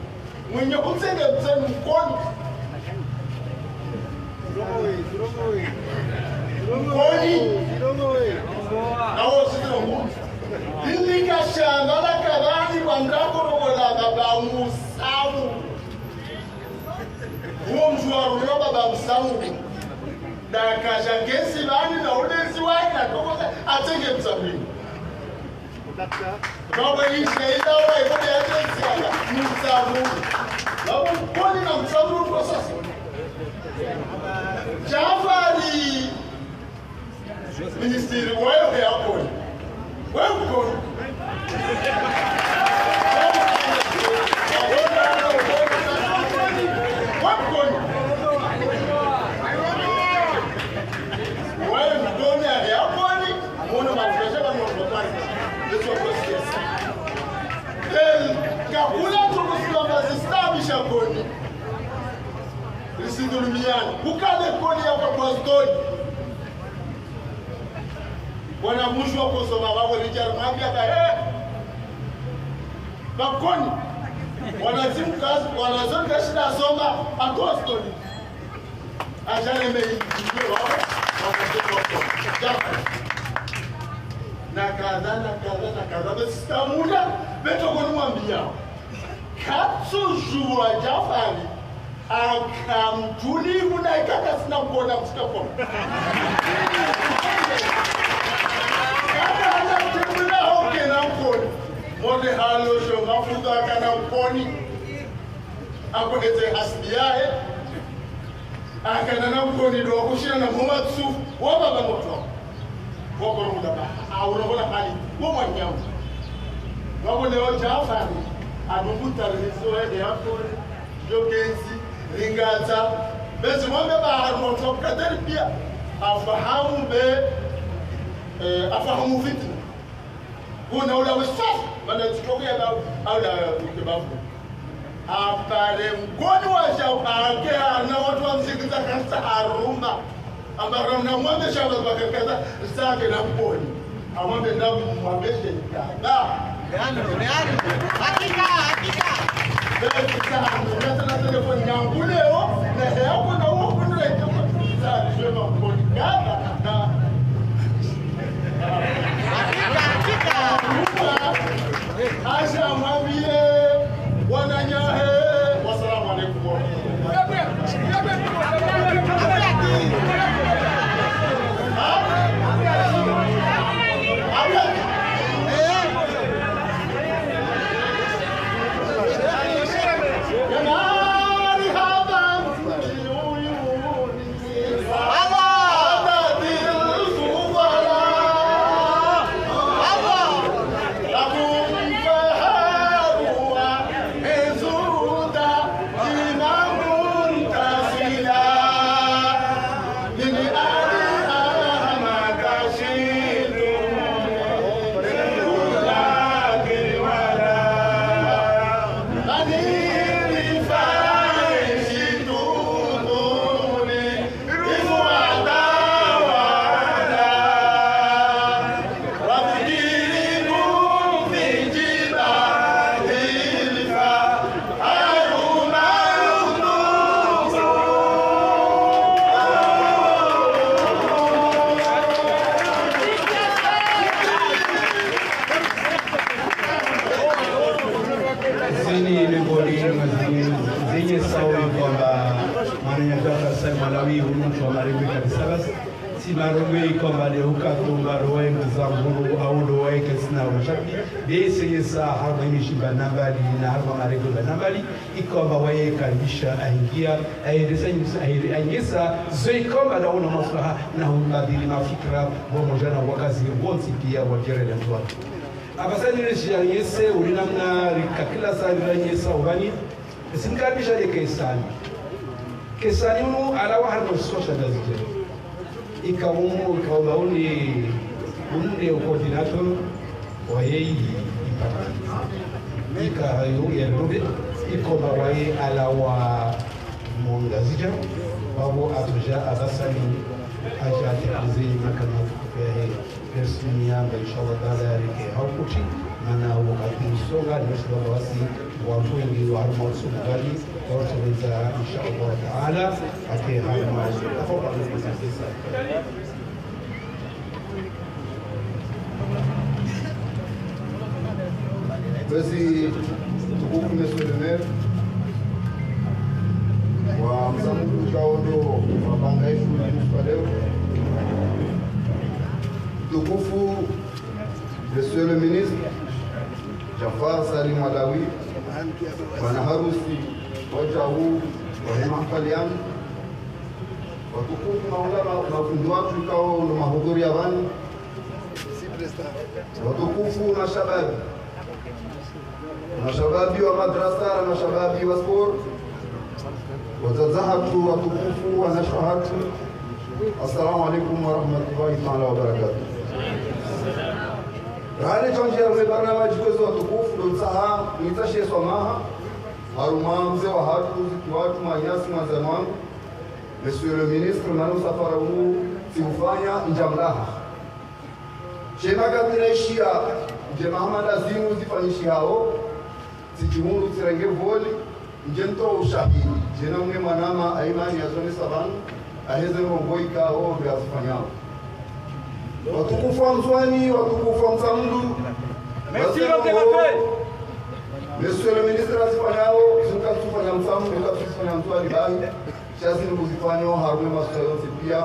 mwenye kutenge mtani mkono Awo sisi ngo Indika shanga la kabani bandako rola baba musamu Uo mjuaru no baba musamu Da kasha kesi bani na udesi wai na tokoza atenge msabini Baba ishe ila wai kodi atensi ala musamu Baba kodi na musamu kwa sasa Jafari Ministeri wewe hapo. Wewe uko. Wewe mdoni hapo ni muone mafuta kama mtopani. Ndio kwa sisi. Kakula tukusimama zistabisha koni. Isidulumiani. Ukale koni hapa kwa stoni. Wana mwisho kusoma wao Richard Mwambia ba bakoni wanazimu kazi wanazonga shida soma apostoli ajale meidio wao wakatoka na kadha basi tamuda beto kunumwambia katso jua Jafari akamtulivu na ikaka sina kuona mtakapo Mone halo sho mafuta kana mponi akoneze hasbi yae akana na mkoni do kushina na Muhammad Suf wa baba moto wa ko mu da ba awro bona hali ko mo nyaw wa leo Jafari adukuta lizo ya ko jokenzi ringata bezi mwambe ba haru to kadari pia afahamu afahamu fitna kuna ula wisafi bana tukogea au la kibabu apare mkoni wa shauka na watu wa mziki za kanisa arumba ambao na mwambe shamba bakakaza zake na mkoni amwambe na mwambeshe kada hakika bezi sana na telefoni yangu leo na hapo na huko kuna za shamba mkoni kada na Asha mwambie wananyahe wasalamu alaykum wa ikomba waye karibisha aingia aingisa zoi komba naona maslaha na humbadili mafikra pamoja na wakazi wote pia wajerele mtwatu abasani rishanyese ulinamna rikakila sari ranyesa ubani simkaribisha de kesani unu alawa harno social dazije ikawumu ikawbauni unde coordinator waye ipata ikayo yerube ikomba waye alawa mongazija babo atuja abasani ajati kuzi makana kufahe persuni yanga inshallah taala rike haukuchi mana wakati soga nishwa wasi watu wengi wa harmausu gani watuweza inshallah taala ake harmausu basi tukufu Monsieur le Maire wa mzamuru kaondo mabanga yetu kwa leo, tukufu Monsieur le Ministre Jafar Salim Alawi, bwana harusi wacha huu wa mahafali yangu, watukufu maulama mafundi watu kao na mahudhuri ya wani, watukufu mashababi wa madrasa na mashababi wa sport, wazazahatu watukufu wanashahatu, assalamu alaikum wa rahmatullahi ta'ala wa barakatuh. Rani chanjia barnamaji kwezo watukufu donsaha nitashe somaha haruma mzee wa hatu zikiwatu manyasi mwanzani wangu Monsieur le Ministre nanu safara huu siufanya njamlaha shemaka tunaishia nje Muhammad Azimu zifanyishi hao sijihundu tirenge voli nje nto ushahidi jena mwe manama aimani ya zone sabanu aheze mboi kao vya zifanyao watukufu wa mzwani, watukufu wa mzamdu Monsieur le Ministre azifanyao zuka tufanya mzamdu zuka tufanya mzwani bahi shazi ni kuzifanyao harume masuka yote pia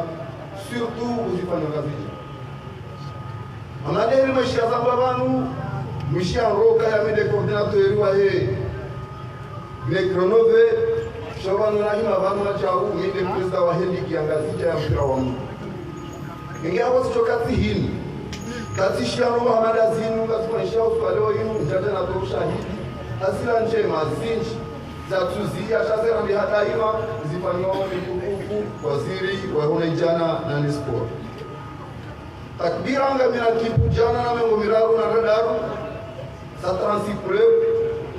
surtout kuzifanyao gaziji amaderi mashia zambabanu mishia roka ya mede coordinateur wa he Necronove Shobanu na hima vanu wachau yende president wa heli kiangazija ya mpira wa mtu. Ingawa sichokati hini. Kati shiano wa hamada zinu, kati kwa nishia uswaleo inu, njaja na toru shahidi. Asila njema zinji, za tuzia, shazera mihata hima, zifanyo mikukufu, waziri, wahune jana na nisport. Takbira anga mina kipu jana na mengo miraru na radaru, sa 36 preuve,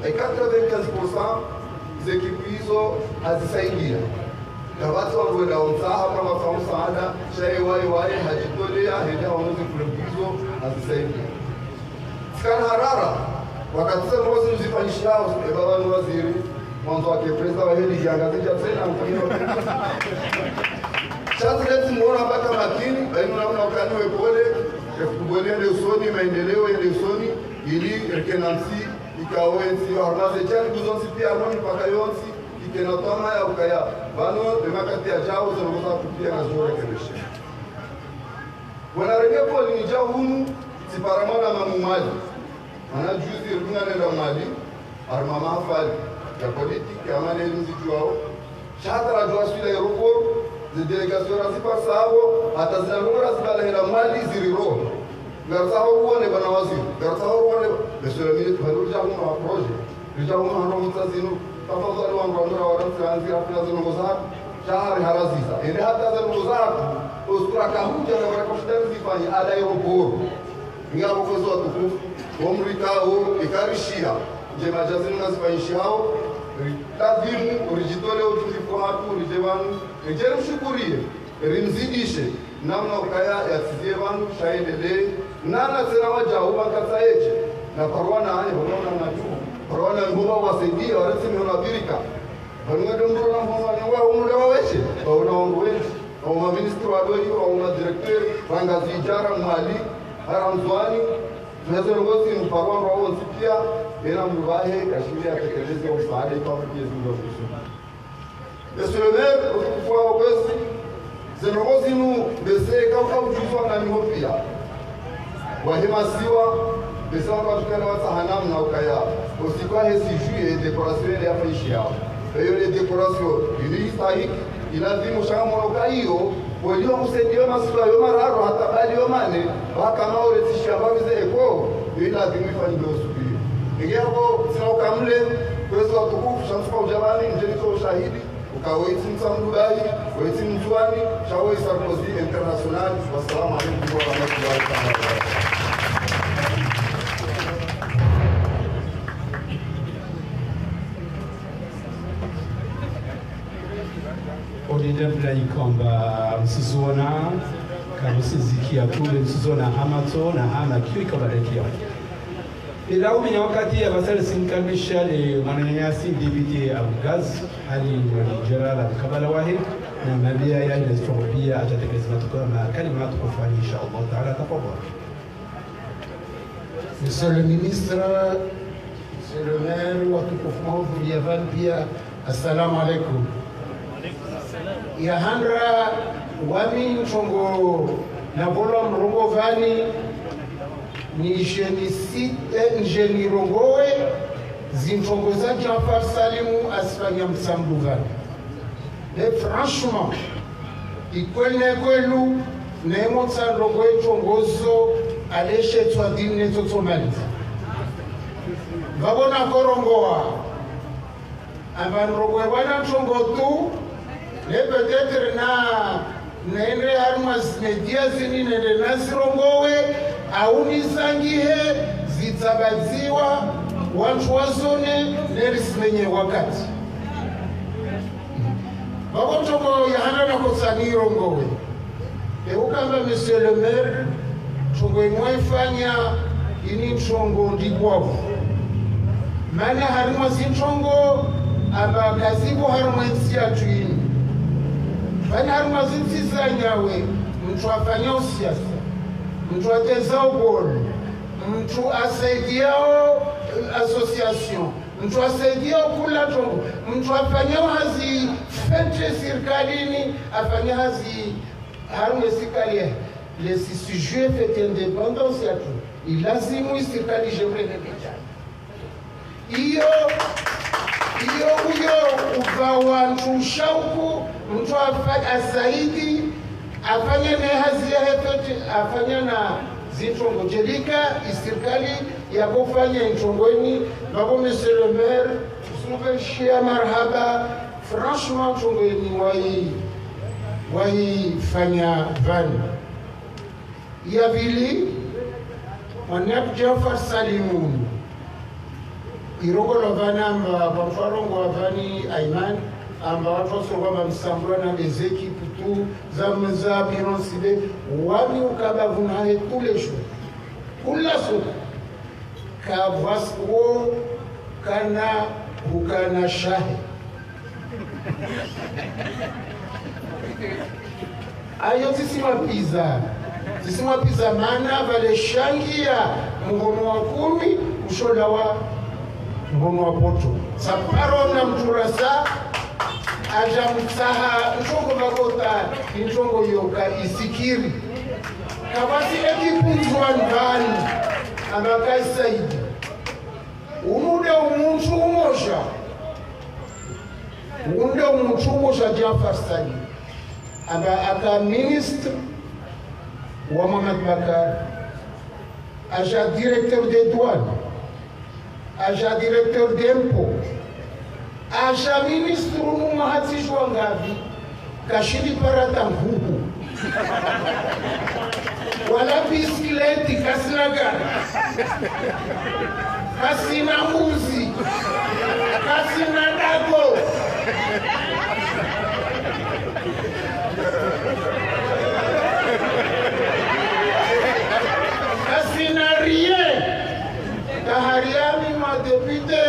et 95% zekipu hizo hazisaidia. Na watu wanaweza onsaha kama kwa msaada, shai wai hajitolea, henda wanuzi preuve hizo hazisaidia. Sikana harara, wakati sasa mwazi mzifanyishao, baba ni waziri, mwanzo wake president wa heli kiangazija tena mfanyio. Sasa leti mwona mpaka makini, bainu namna wakaniwe pole, kubwele ende usoni, maendeleo ende usoni, ili rekenansi, ikawensi, harmaze chani, kuzonsi pia harmoni mpaka yonsi, ikenotama ya ukaya. Bano, demakati ya jao, zanogoza kupia na zore kebeshe. Wanarege poli ni jao hunu, siparamana mamumali. Ana juzi runa nenda mali, armama hafali, ya politiki, ya mane eluzi juao. Shahata la jua suila aeroport, de délégation razipa sabo atazinaruga razibala hela mali ziriro garza huone bana waziri garza huone monsieur le ministre haruja huno projet rija huno hano mtazinu tafadhali wangu andra waranzi anzi afya zinu ngozak shahari haraziza ende hata zinu ngozak usura kahuja na baraka fudani zifanye ala aeroport ngabo kwezo tukufu omrikao ikarishia je majazinu ngazifanyishao lazimu urijitole utulifu hatu urijevanu ejere mshukurie rimzidishe namna ukaya yatizie vanu shaendele nana tena wajau makata eche na parwana haya wanaona maju parwana ngoma wasaidia warisi miona birika wanungade mburo na mbona nyewa umule waweche wauna wangu weche wauna ministri wadoi wauna directeur wangazi ijara mwali haramzuani tunaweza ngozi mparwana wao nzipia ena mbahe kashiri atekeleze msaada kwa Mwenyezi Mungu. Monsieur le maire, kwa wezi zenogozi nu bese kama ujuzwa na mihopia. Wahemasiwa bese kwa tukana watahanam na ukaya. Usikwa hesi juye decoration ya faishi yao. Hiyo ni decoration ili stahiki ilazimu shamo ukaio walio kusaidia masuala ya mararo hata bali yomane wakama uretisha babize eko ilazimu ifanye usubiri. Ingawa sina ukamle kwezo watukufu shamsuka ujabani mjeniko ushahidi ukawaiti msamdubai waiti mtuani shawai Sarkozy international. Wassalamu alaikum wa rahmatullahi wa barakatuh. Odidabla ikomba msizona kamusizikia kule msizona hamato na hama kiwika balekia. Ila umenya wakati ya basali sinkalmisha le mwananyasi dibiti Abugaz hali Jalal Kabala Wahid na mabia ya ile stropia atatekeleza matukio na kalima tukufu insha Allah taala. Tafadhali. Monsieur le ministre, monsieur le maire, watukufu Vuliavan pia, assalamu alaikum. Ya handra wami nchongo na bolo mrongo vani ni njeni rongowe zinchongoza Jafar Salimu asifanya msambu vani. Et franchement, ikwele kwelu nemo tsa rongowe chongozo aleshe twadini netotomaliza. Vabona korongoa amban rongowe wana chongo tu le peut-être na nende harmas media zini nende nasirongowe aunisangihe zitabaziwa watu wazone nerisimenye wakati bako chongo ya hana na kosanirongowe ukamba monsieur le maire chongo imwefanya ini chongo ndikwavu mana harima zinchongo aba kazibu harima nsiatuini Bani haruma zintiza nyawe, mtu afanya usiasa, mtu ateza ubolu, mtu asaidiao association, mtu asaidiao kula tongo, mtu afanya hazi fente sirkalini, afanya hazi harume sirkalia. Les sujets fait indépendance ya tu. Ilazimu sirkali jemre nebijana. Iyo Iyo ukawa mtu shauku, mtu asaidi, afanya na hazi ya hepeti, afanya na zintongo jelika, istirikali ya kufanya intongoni, babo monsieur le maire, tusunupe shia marhaba, franchement tongoni wahi fanya vani. Ya vili, Mwanyak Jafar Salimu, irogo lovana amba kwa mfarongo wavani Aiman, amba watu wasongwa msambura na bezeki putu za bironsibe, wami ukaba vunahe tuleshu. Kula suka, ka vaswo kana hukana shahe. Ayo sisi mapiza mana vale shangia mgono wa 10 ushola wa mgono wa poto saparo na mturasa aja mtaha nchongo makota nchongo yoka isikiri kabasi ekipunzwa ndani abakai saidi umude umuntu umosha Jafar Salimu aka ministre wa Mohamed Bakar, aja directeur des douanes, aja directeur d'impôts, aja ministre Mahati Jouangavi, kashidi parata nguhu, wala bisikleti kasina gari, kasina mbuzi, kasina dago. Rien. Tahariami ma député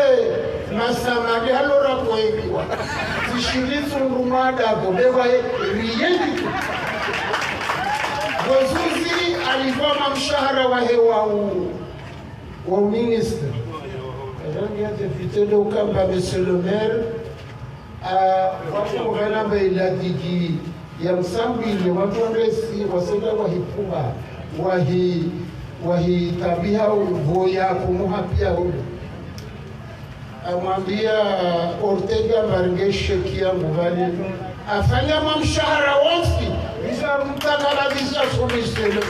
Massamadi alora koebiwa. Tishirisu rumada gobewa rien du tout. Gozuzi alivoma mshahara wa hewa wa ministre. Rangi ya député de Ukamba, monsieur le maire, watu mwana mbeladiki ya msambili watu wandesi wasenda wahipuma wahi tabia voya kumuha pia huyo amwambia Ortega Margeshe kia nguvali afanya mamshahara wofi bisa mtakala bisa somisele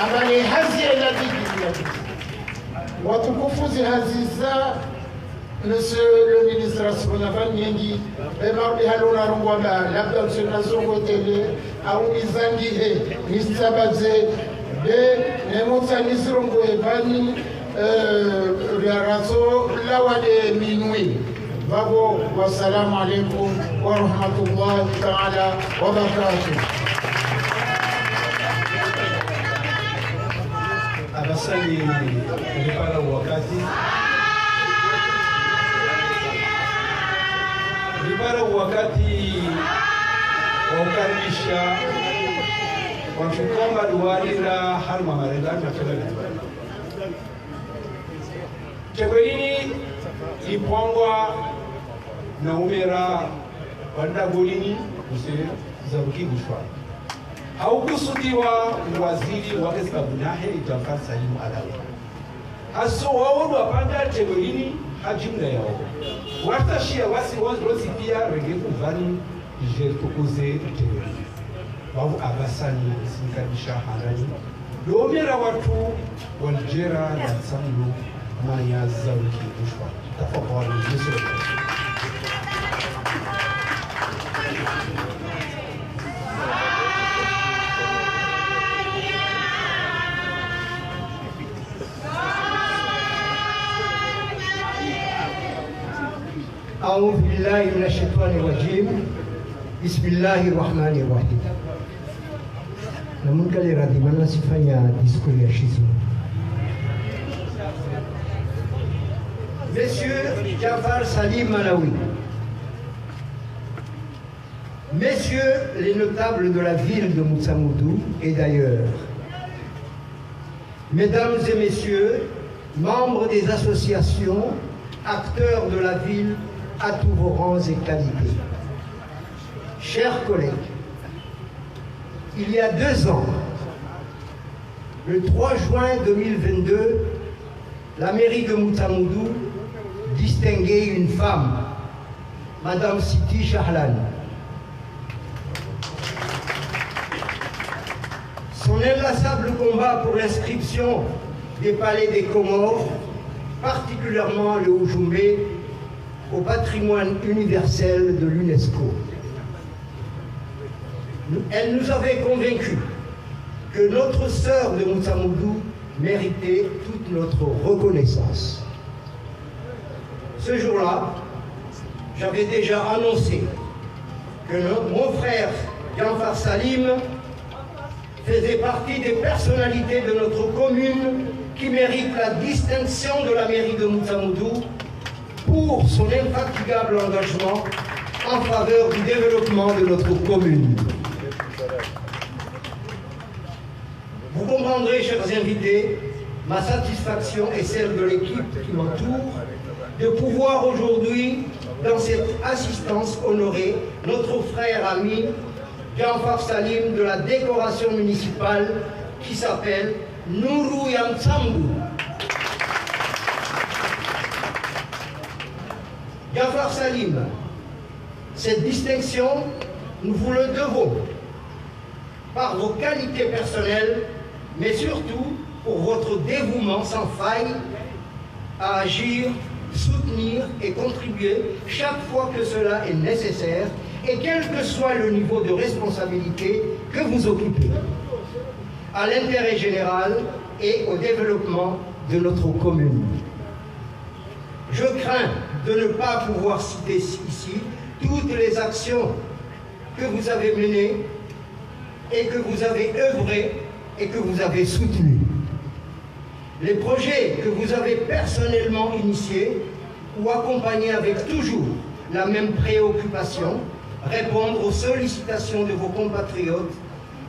amani hazi ya diki watukufuzi haziza Monsieur le ministre Asmonafan Nyengi, Bemardi Haluna Rungwanda, labda msenazongo tele, au nizangihe, nisabaze, nemotsa nisrongo ebani, riarazo lawade minui. Babo, wassalamu alaikum, wa rahmatullahi ta'ala, wa barakatuh. Abasali, nilipala wakati. Nilipala wakati wakaribisha wamshukomba duwalira harma marenda mafela. Chegwelini ipongwa na umera wanda golini mse zaruki bushwa. Haukusudiwa waziri wake sababunahe Jafar Salimu Alawi. Aso wao wapanda Chegwelini hajimla yao. Watashia wasi rosi pia rege kuvani je tukuze Chegwelini. Babu abasani sinikabisha harani. Lomera watu waljera na sanlu maya zaruki bushwa. Tafadhali Yesu. أعوذ بالله من الشيطان الرجيم بسم الله الرحمن الرحيم. Namun kali radhi mana sifanya discours ya Shizu. Monsieur Jafar Salim Malawi, Messieurs les notables de la ville de Moutsamoudou et d'ailleurs, Mesdames et Messieurs, membres des associations, acteurs de la ville à tous vos rangs et qualités. Chers collègues, il y a 2 ans, le 3 juin 2022, la mairie de Moutsamoudou distinguer une femme, Madame Siti Chahlan. Son inlassable combat pour l'inscription des palais des Comores, particulièrement le Oujoumbé, au patrimoine universel de l'UNESCO. Elle nous avait convaincus que notre sœur de Moutsamoudou méritait toute notre reconnaissance. Ce jour-là, j'avais déjà annoncé que mon frère Gianfar Salim faisait partie des personnalités de notre commune qui méritent la distinction de la mairie de Moutsamoudou pour son infatigable engagement en faveur du développement de notre commune. Vous comprendrez, chers invités, ma satisfaction et celle de l'équipe qui m'entoure de pouvoir aujourd'hui, dans cette assistance, honorer notre frère ami Gianfar Salim de la décoration municipale qui s'appelle Nourou Yamtsambou. Gianfar Salim, cette distinction, nous vous le devons par vos qualités personnelles, mais surtout pour votre dévouement sans faille à agir, soutenir et contribuer chaque fois que cela est nécessaire et quel que soit le niveau de responsabilité que vous occupez, à l'intérêt général et au développement de notre commune. Je crains de ne pas pouvoir citer ici toutes les actions que vous avez menées et que vous avez œuvré et que vous avez soutenu. Les projets que vous avez personnellement initiés ou accompagnés avec toujours la même préoccupation, répondre aux sollicitations de vos compatriotes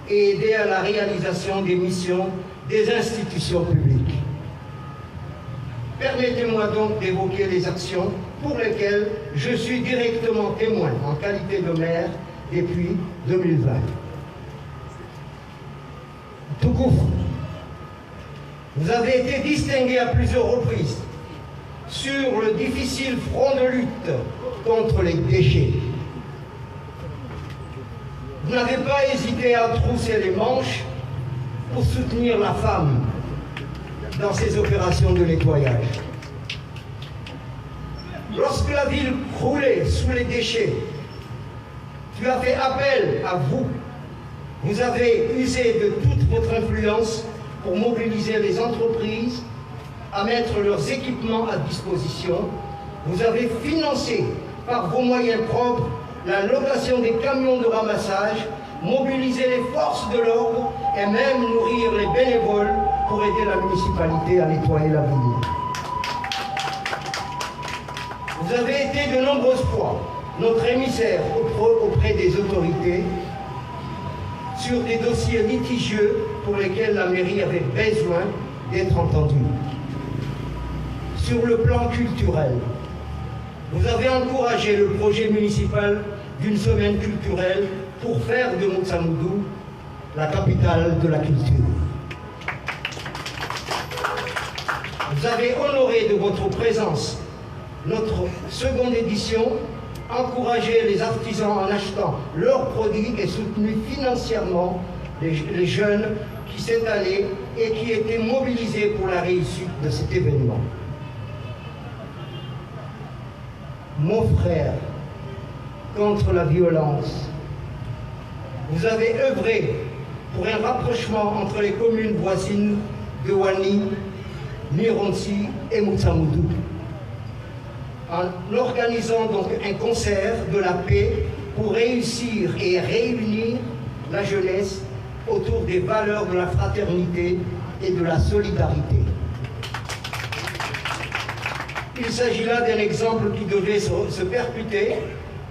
et aider à la réalisation des missions des institutions publiques. Permettez-moi donc d'évoquer les actions pour lesquelles je suis directement témoin en qualité de maire depuis 2020. Toukouf, vous avez été distingué à plusieurs reprises sur le difficile front de lutte contre les déchets. Vous n'avez pas hésité à trousser les manches pour soutenir la femme dans ses opérations de nettoyage. Lorsque la ville croulait sous les déchets, tu as fait appel à vous. Vous avez usé de toute votre influence pour mobiliser les entreprises à mettre leurs équipements à disposition. Vous avez financé par vos moyens propres la location des camions de ramassage, mobilisé les forces de l'ordre et même nourrir les bénévoles pour aider la municipalité à nettoyer la ville. Vous avez été de nombreuses fois notre émissaire auprès des autorités sur des dossiers litigieux pour lesquels la mairie avait besoin d'être entendue. Sur le plan culturel, vous avez encouragé le projet municipal d'une semaine culturelle pour faire de Moutsamoudou la capitale de la culture. Vous avez honoré de votre présence notre seconde édition, encouragé les artisans en achetant leurs produits et soutenu financièrement les jeunes qui cette année et qui étaient mobilisés pour la réussite de cet événement. Mon frère, contre la violence, vous avez œuvré pour un rapprochement entre les communes voisines de Wani, Mironsi et Moutsamoudou, en organisant donc un concert de la paix pour réussir et réunir la jeunesse autour des valeurs de la fraternité et de la solidarité. Il s'agit là d'un exemple qui devait se perpétuer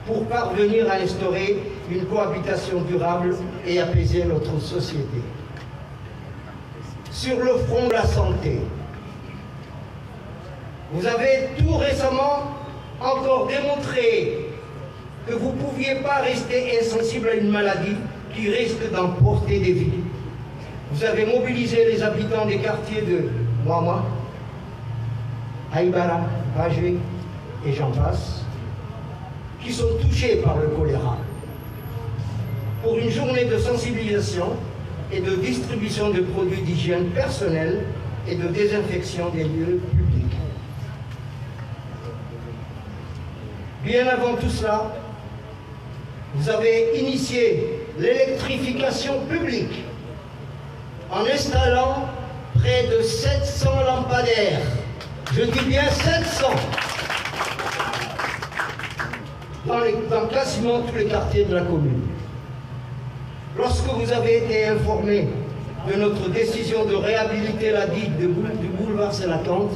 pour parvenir à instaurer une cohabitation durable et apaiser notre société. Sur le front de la santé, vous avez tout récemment encore démontré que vous ne pouviez pas rester insensible à une maladie qui risque d'emporter des vies. Vous avez mobilisé les habitants des quartiers de Mouama, Haïbara, Bajé, et j'en passe, qui sont touchés par le choléra. Pour une journée de sensibilisation et de distribution de produits d'hygiène personnelle et de désinfection des lieux publics. Bien avant tout cela, vous avez initié l'électrification publique en installant près de 700 lampadaires. Je dis bien 700 dans quasiment tous les quartiers de la commune. Lorsque vous avez été informé de notre décision de réhabiliter la digue du boulevard Sénatante,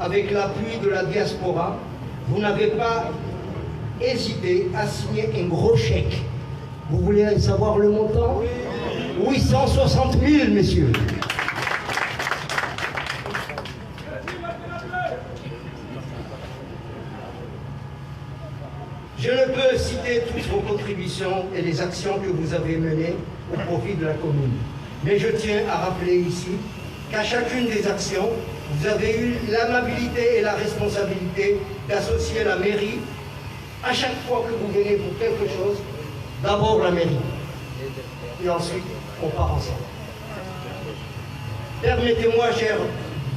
avec l'appui de la diaspora, vous n'avez pas hésité à signer un gros chèque. Vous voulez savoir le montant? 860 000, messieurs. Je ne peux citer toutes vos contributions et les actions que vous avez menées au profit de la commune. Mais je tiens à rappeler ici qu'à chacune des actions, vous avez eu l'amabilité et la responsabilité d'associer la mairie. À chaque fois que vous venez pour quelque chose, d'abord la mairie. Et ensuite, on part ensemble. Permettez-moi, cher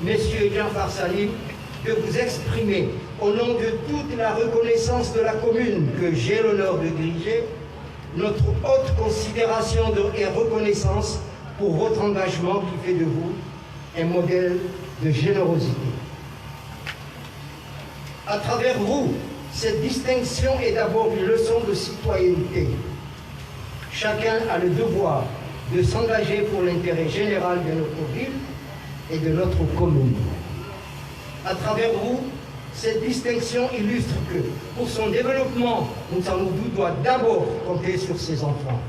messieurs Gianfar Salim, de vous exprimer au nom de toute la reconnaissance de la commune que j'ai l'honneur de diriger, notre haute considération et reconnaissance pour votre engagement qui fait de vous un modèle de générosité. À travers vous, cette distinction est d'abord une leçon de citoyenneté. Chacun a le devoir de s'engager pour l'intérêt général de notre ville et de notre commune. À travers vous, cette distinction illustre que, pour son développement, Moutsamoudou doit d'abord compter sur ses enfants.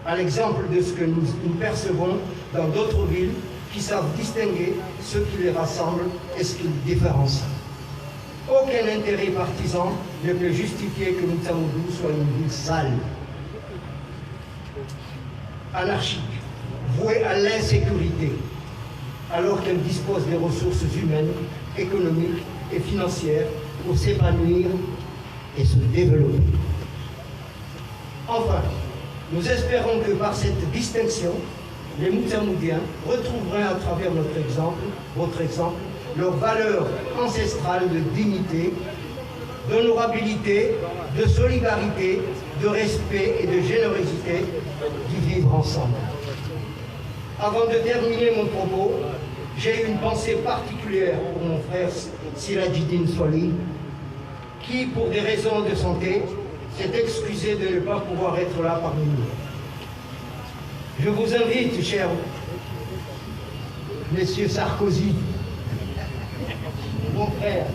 À l'exemple de ce que nous percevons dans d'autres villes qui savent distinguer ce qui les rassemble et ce qui les différencie. Aucun intérêt partisan ne peut justifier que Moutsamoudou soit une ville sale, anarchique, vouée à l'insécurité, alors qu'elle dispose des ressources humaines, économiques et financières pour s'épanouir et se développer. Enfin, nous espérons que par cette distinction, les Moutsamoudiens retrouveront à travers notre exemple, votre exemple, leurs valeurs ancestrales de dignité, d'honorabilité, de solidarité, de respect et de générosité du vivre ensemble. Avant de terminer mon propos, j'ai une pensée particulière pour mon frère Siradjidine Soli, qui, pour des raisons de santé, s'est excusé de ne pas pouvoir être là parmi nous. Je vous invite, cher Monsieur Sarkozy, mon frère,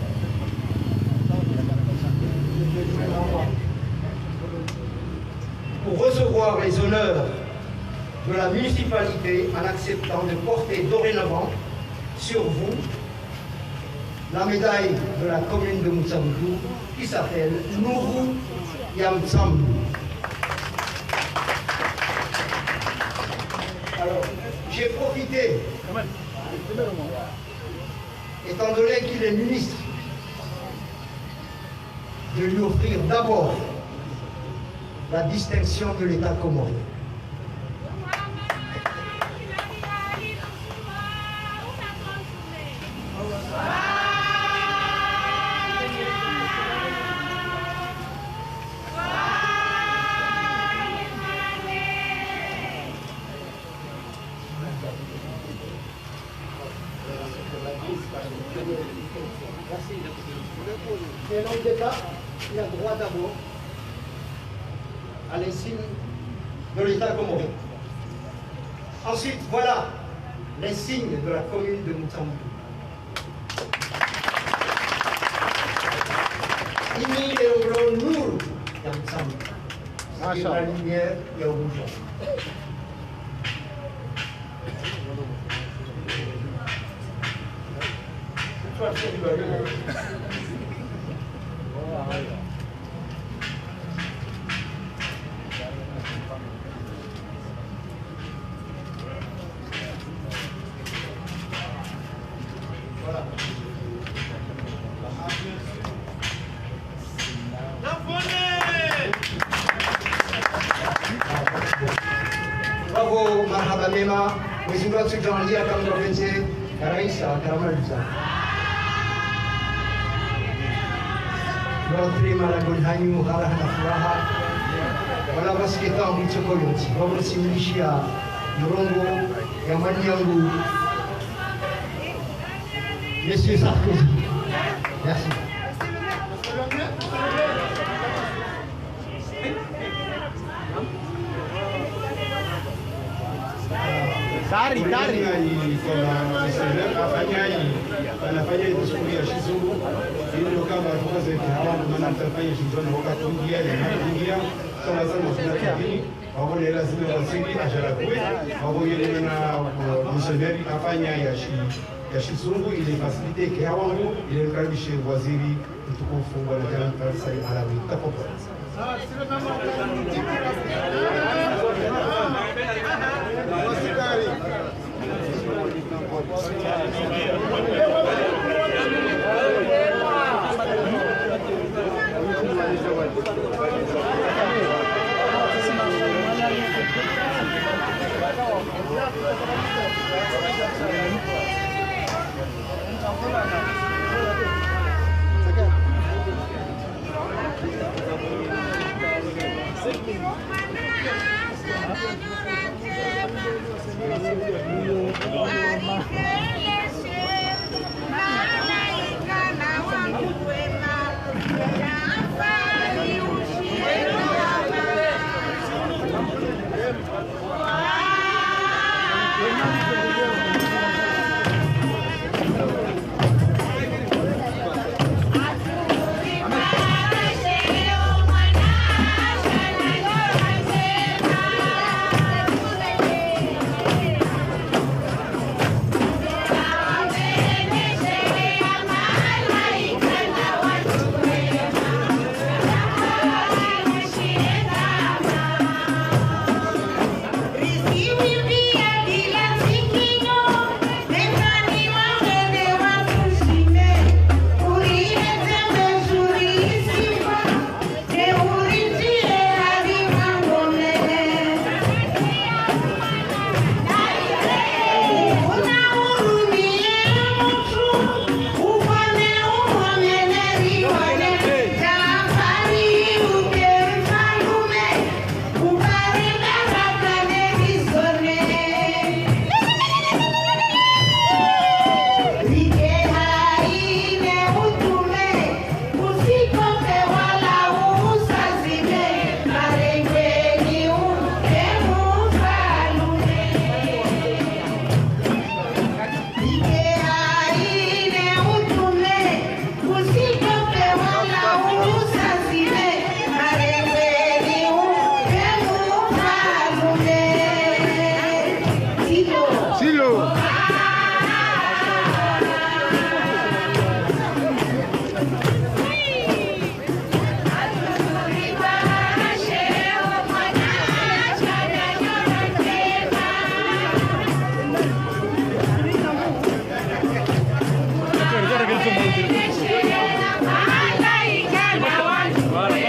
pour recevoir les honneurs de la municipalité en acceptant de porter dorénavant sur vous la médaille de la commune de Moutsamoudou qui s'appelle Nourou Yamtsamou. Alors, j'ai profité, étant donné qu'il est ministre, de lui offrir d'abord la distinction de l'État comorien. Et l'homme d'État, il a droit d'abord à l'insigne de l'État comorien. Ensuite, voilà l'insigne de la commune de Moutsamoudou. Ini est au Nour Yamtsamou. C'est la lumière et au rouge. Voilà. mambo marhaba mema. Mwenyezi Mungu atujalie kama mpenzi rais ataramaliza. Terima lagu hanyu harah na furaha. Wala basi kita mchokolo. Baba simlishia Murongo yang manyangu. Monsieur Sarkozy. Merci. Tari. Anafanya desturi ya Kizungu ili ndio kama tukaze hawa maana tutafanya shindano wakati mwingine na kuingia sana tunataka wabone lazima wasiri ashara kwe wabone na missionary afanya ya Kizungu ili facilitate kwa wangu ili nikaribishe waziri mtukufu bwana Jean Faisal Alawi tafadhali. Para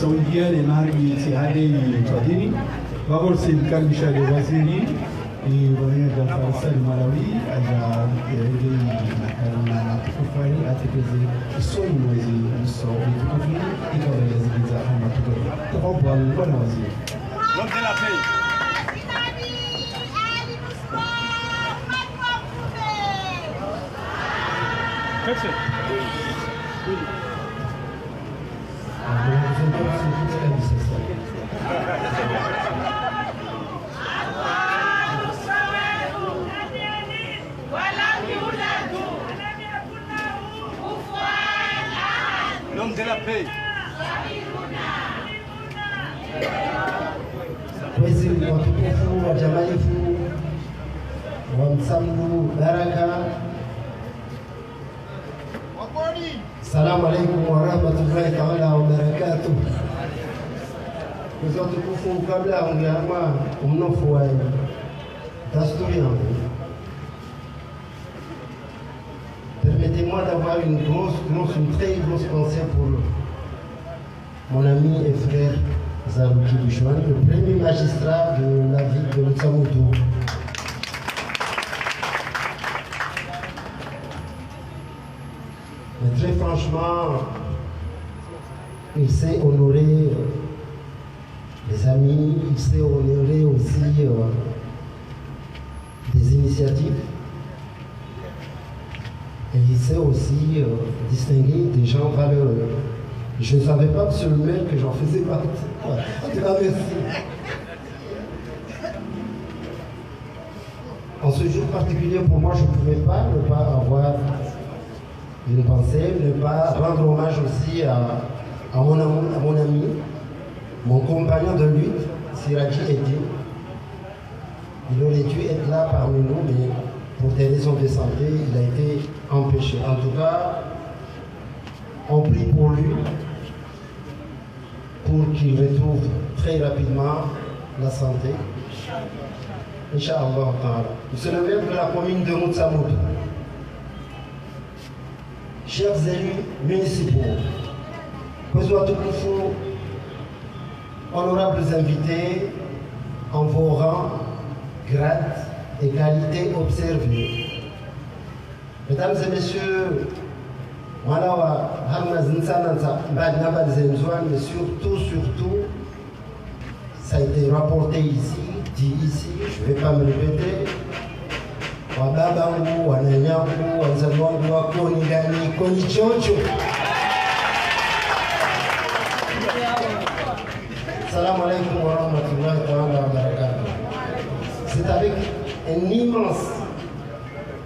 Saudia lenari tihadi twadini babol simkaribisha waziri Bwana Jafar Salim Malawi aja na kufanya atekeze usoni mwezi uso utukufu ikaweza matokeo. Tafadhali bwana waziri. L'homme de la paix. L'homme de la paix. Mwezi watukufu wa jamalifu wa msamlu baraka. Assalamu alaikum wa rahmatullahi ta'ala wa barakatuh. Mwezi watukufu kabla ungeama umnofu wa dasturi yangu. Permettez-moi d'avoir une très grosse pensée pour mon ami et frère Zarouki Bouchouane, le premier magistrat de la ville de Mutsamoudou. Mais très franchement, il s'est honoré les amis, il s'est honoré aussi des initiatives. Et il s'est aussi distingué des gens valeureux. Je ne savais pas, monsieur le maire, que j'en faisais partie. En tout cas, merci. En ce jour particulier, pour moi, je ne pouvais pas ne pas avoir une pensée, ne pas rendre hommage aussi à mon ami, mon compagnon de lutte, Siraji Eddin. Il aurait dû être là parmi nous, mais pour des raisons de santé, il a été empêché. En tout cas, on prie pour lui, pour qu'il retrouve très rapidement la santé. Inch'Allah ta'ala. Monsieur le maire de la commune de Mutsamoudou, chers élus municipaux, honorables invités, en vos rangs, grades et qualités observées. Mesdames et messieurs, mais surtout, ça a été rapporté ici, dit ici, je ne vais pas me répéter. Salam alaikum wa rahmatullahi wa barakatuh. C'est avec un immense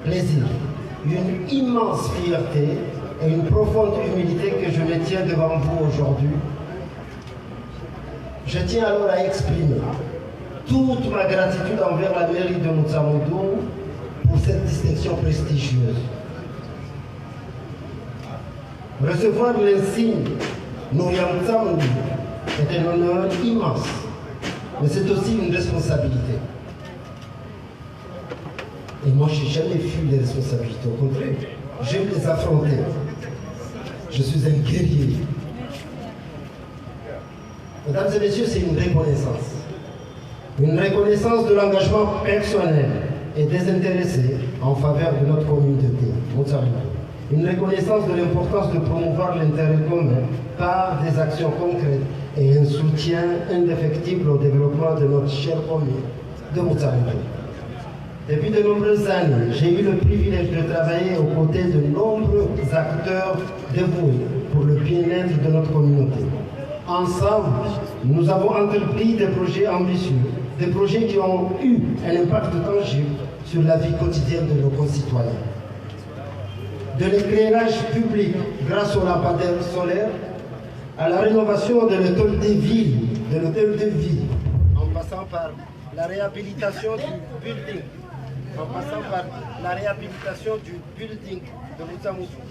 plaisir, une immense fierté et une profonde humilité que je me tiens devant vous aujourd'hui. Je tiens alors à exprimer toute ma gratitude envers la mairie de Mutsamoudou pour cette distinction prestigieuse. Recevoir l'insigne Nouriam Tsamoudou est un honneur immense, mais c'est aussi une responsabilité. Et moi, je n'ai jamais fui les responsabilités, au contraire, je vais les affronter. Je suis un guerrier. Mesdames et messieurs, c'est une reconnaissance. Une reconnaissance de l'engagement personnel et désintéressé en faveur de notre communauté, Mutsamoudou. Une reconnaissance de l'importance de promouvoir l'intérêt commun par des actions concrètes et un soutien indéfectible au développement de notre chère commune de Mutsamoudou. Depuis de nombreuses années, j'ai eu le privilège de travailler aux côtés de nombreux acteurs dévoués pour le bien-être de notre communauté. Ensemble, nous avons entrepris des projets ambitieux, des projets qui ont eu un impact tangible sur la vie quotidienne de nos concitoyens. De l'éclairage public grâce aux lampadaires solaires, à la rénovation de l'hôtel de ville, en passant par la réhabilitation du building, de Mutsamoudou.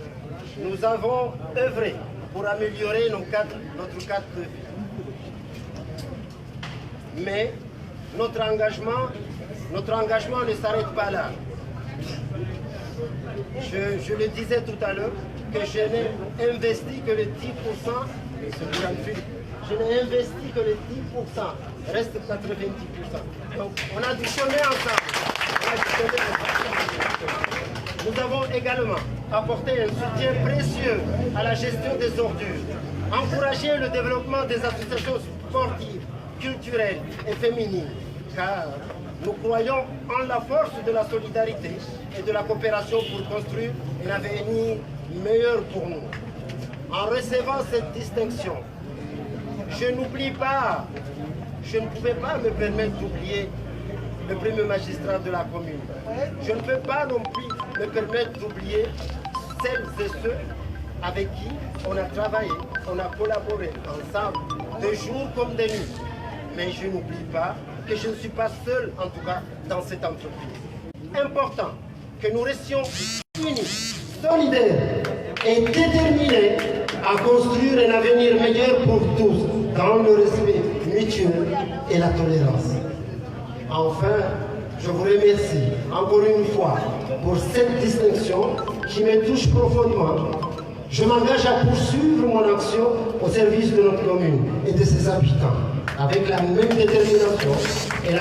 Nous avons œuvré pour améliorer notre cadre de vie. Mais notre engagement ne s'arrête pas là. Je le disais tout à l'heure que je n'ai investi que le 10%, je n'ai investi que les 10%, reste 90%. Donc on a du chemin ensemble. Nous avons également apporté un soutien précieux à la gestion des ordures, encourager le développement des associations sportives, culturelles et féminines, car nous croyons en la force de la solidarité et de la coopération pour construire un avenir meilleur pour nous. En recevant cette distinction, je n'oublie pas, je ne pouvais pas me permettre d'oublier le premier magistrat de la commune. Je ne peux pas non plus me permettre d'oublier celles et ceux avec qui on a travaillé, on a collaboré ensemble, de jour comme de nuit. Mais je n'oublie pas que je ne suis pas seul, en tout cas, dans cette entreprise. Important que nous restions unis, solidaires et déterminés à construire un avenir meilleur pour tous, dans le respect mutuel et la tolérance. Enfin, je vous remercie encore une fois pour cette distinction qui me touche profondément. Je m'engage à poursuivre mon action au service de notre commune et de ses habitants, avec la même détermination et le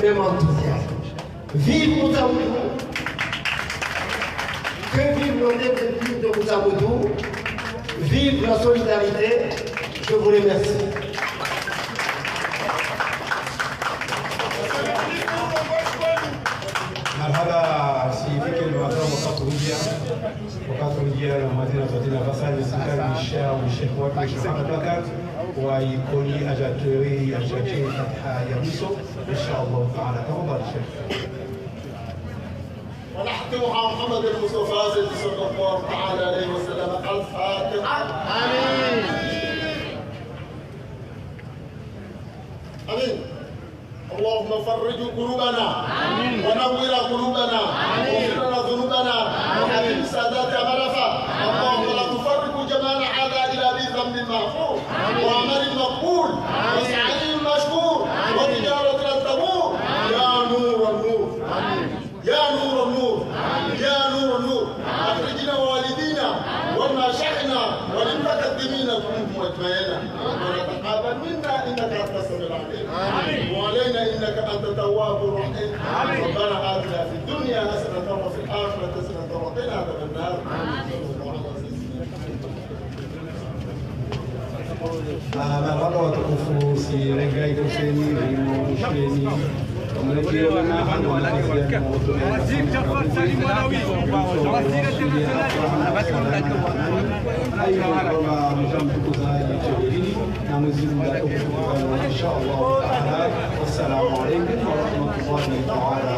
même enthousiasme. Vive Moutamoudou! Que vive l'honneur de Moutamoudou! Vive la solidarité! Je vous remercie. Marhaba sifike المكان وكاتوليا مدينة فاتنا فصل سكان الشارع والشيخ وكيل محمد بكر ويكوني أجاتوري أجاتي فتحة يمسو إن شاء الله تعالى تفضل الشيخ. ونحكي مع محمد المصطفى صلى الله تعالى عليه وسلم الفاتحة. آمين. آمين. اللهم فرج قلوبنا ونور قلوبنا واغفر لنا ذنوبنا وحبيب سادات مرفا. اللهم لا تفرق جمال اعدائنا بذنب مغفور وعمل مقبول وسعي مشكور وتجاره لن تبور. يا نور النور يا نور النور يا نور النور اخرجنا ووالدينا ومشايخنا وللمتقدمين كلهم اجمعين وتقبل منا انك انت السميع العليم وعلينا انك انت التواب الرحيم. ربنا اتنا في الدنيا حسنه وفي الاخره حسنه وقنا عذاب النار. مرحبا وتكفوا سيرجعي كوسيني ومشيني ومرجعي لنا عن وزير جعفر سليم ونوي وزير التلفزيون إن شاء الله تعالى. والسلام عليكم ورحمة الله تعالى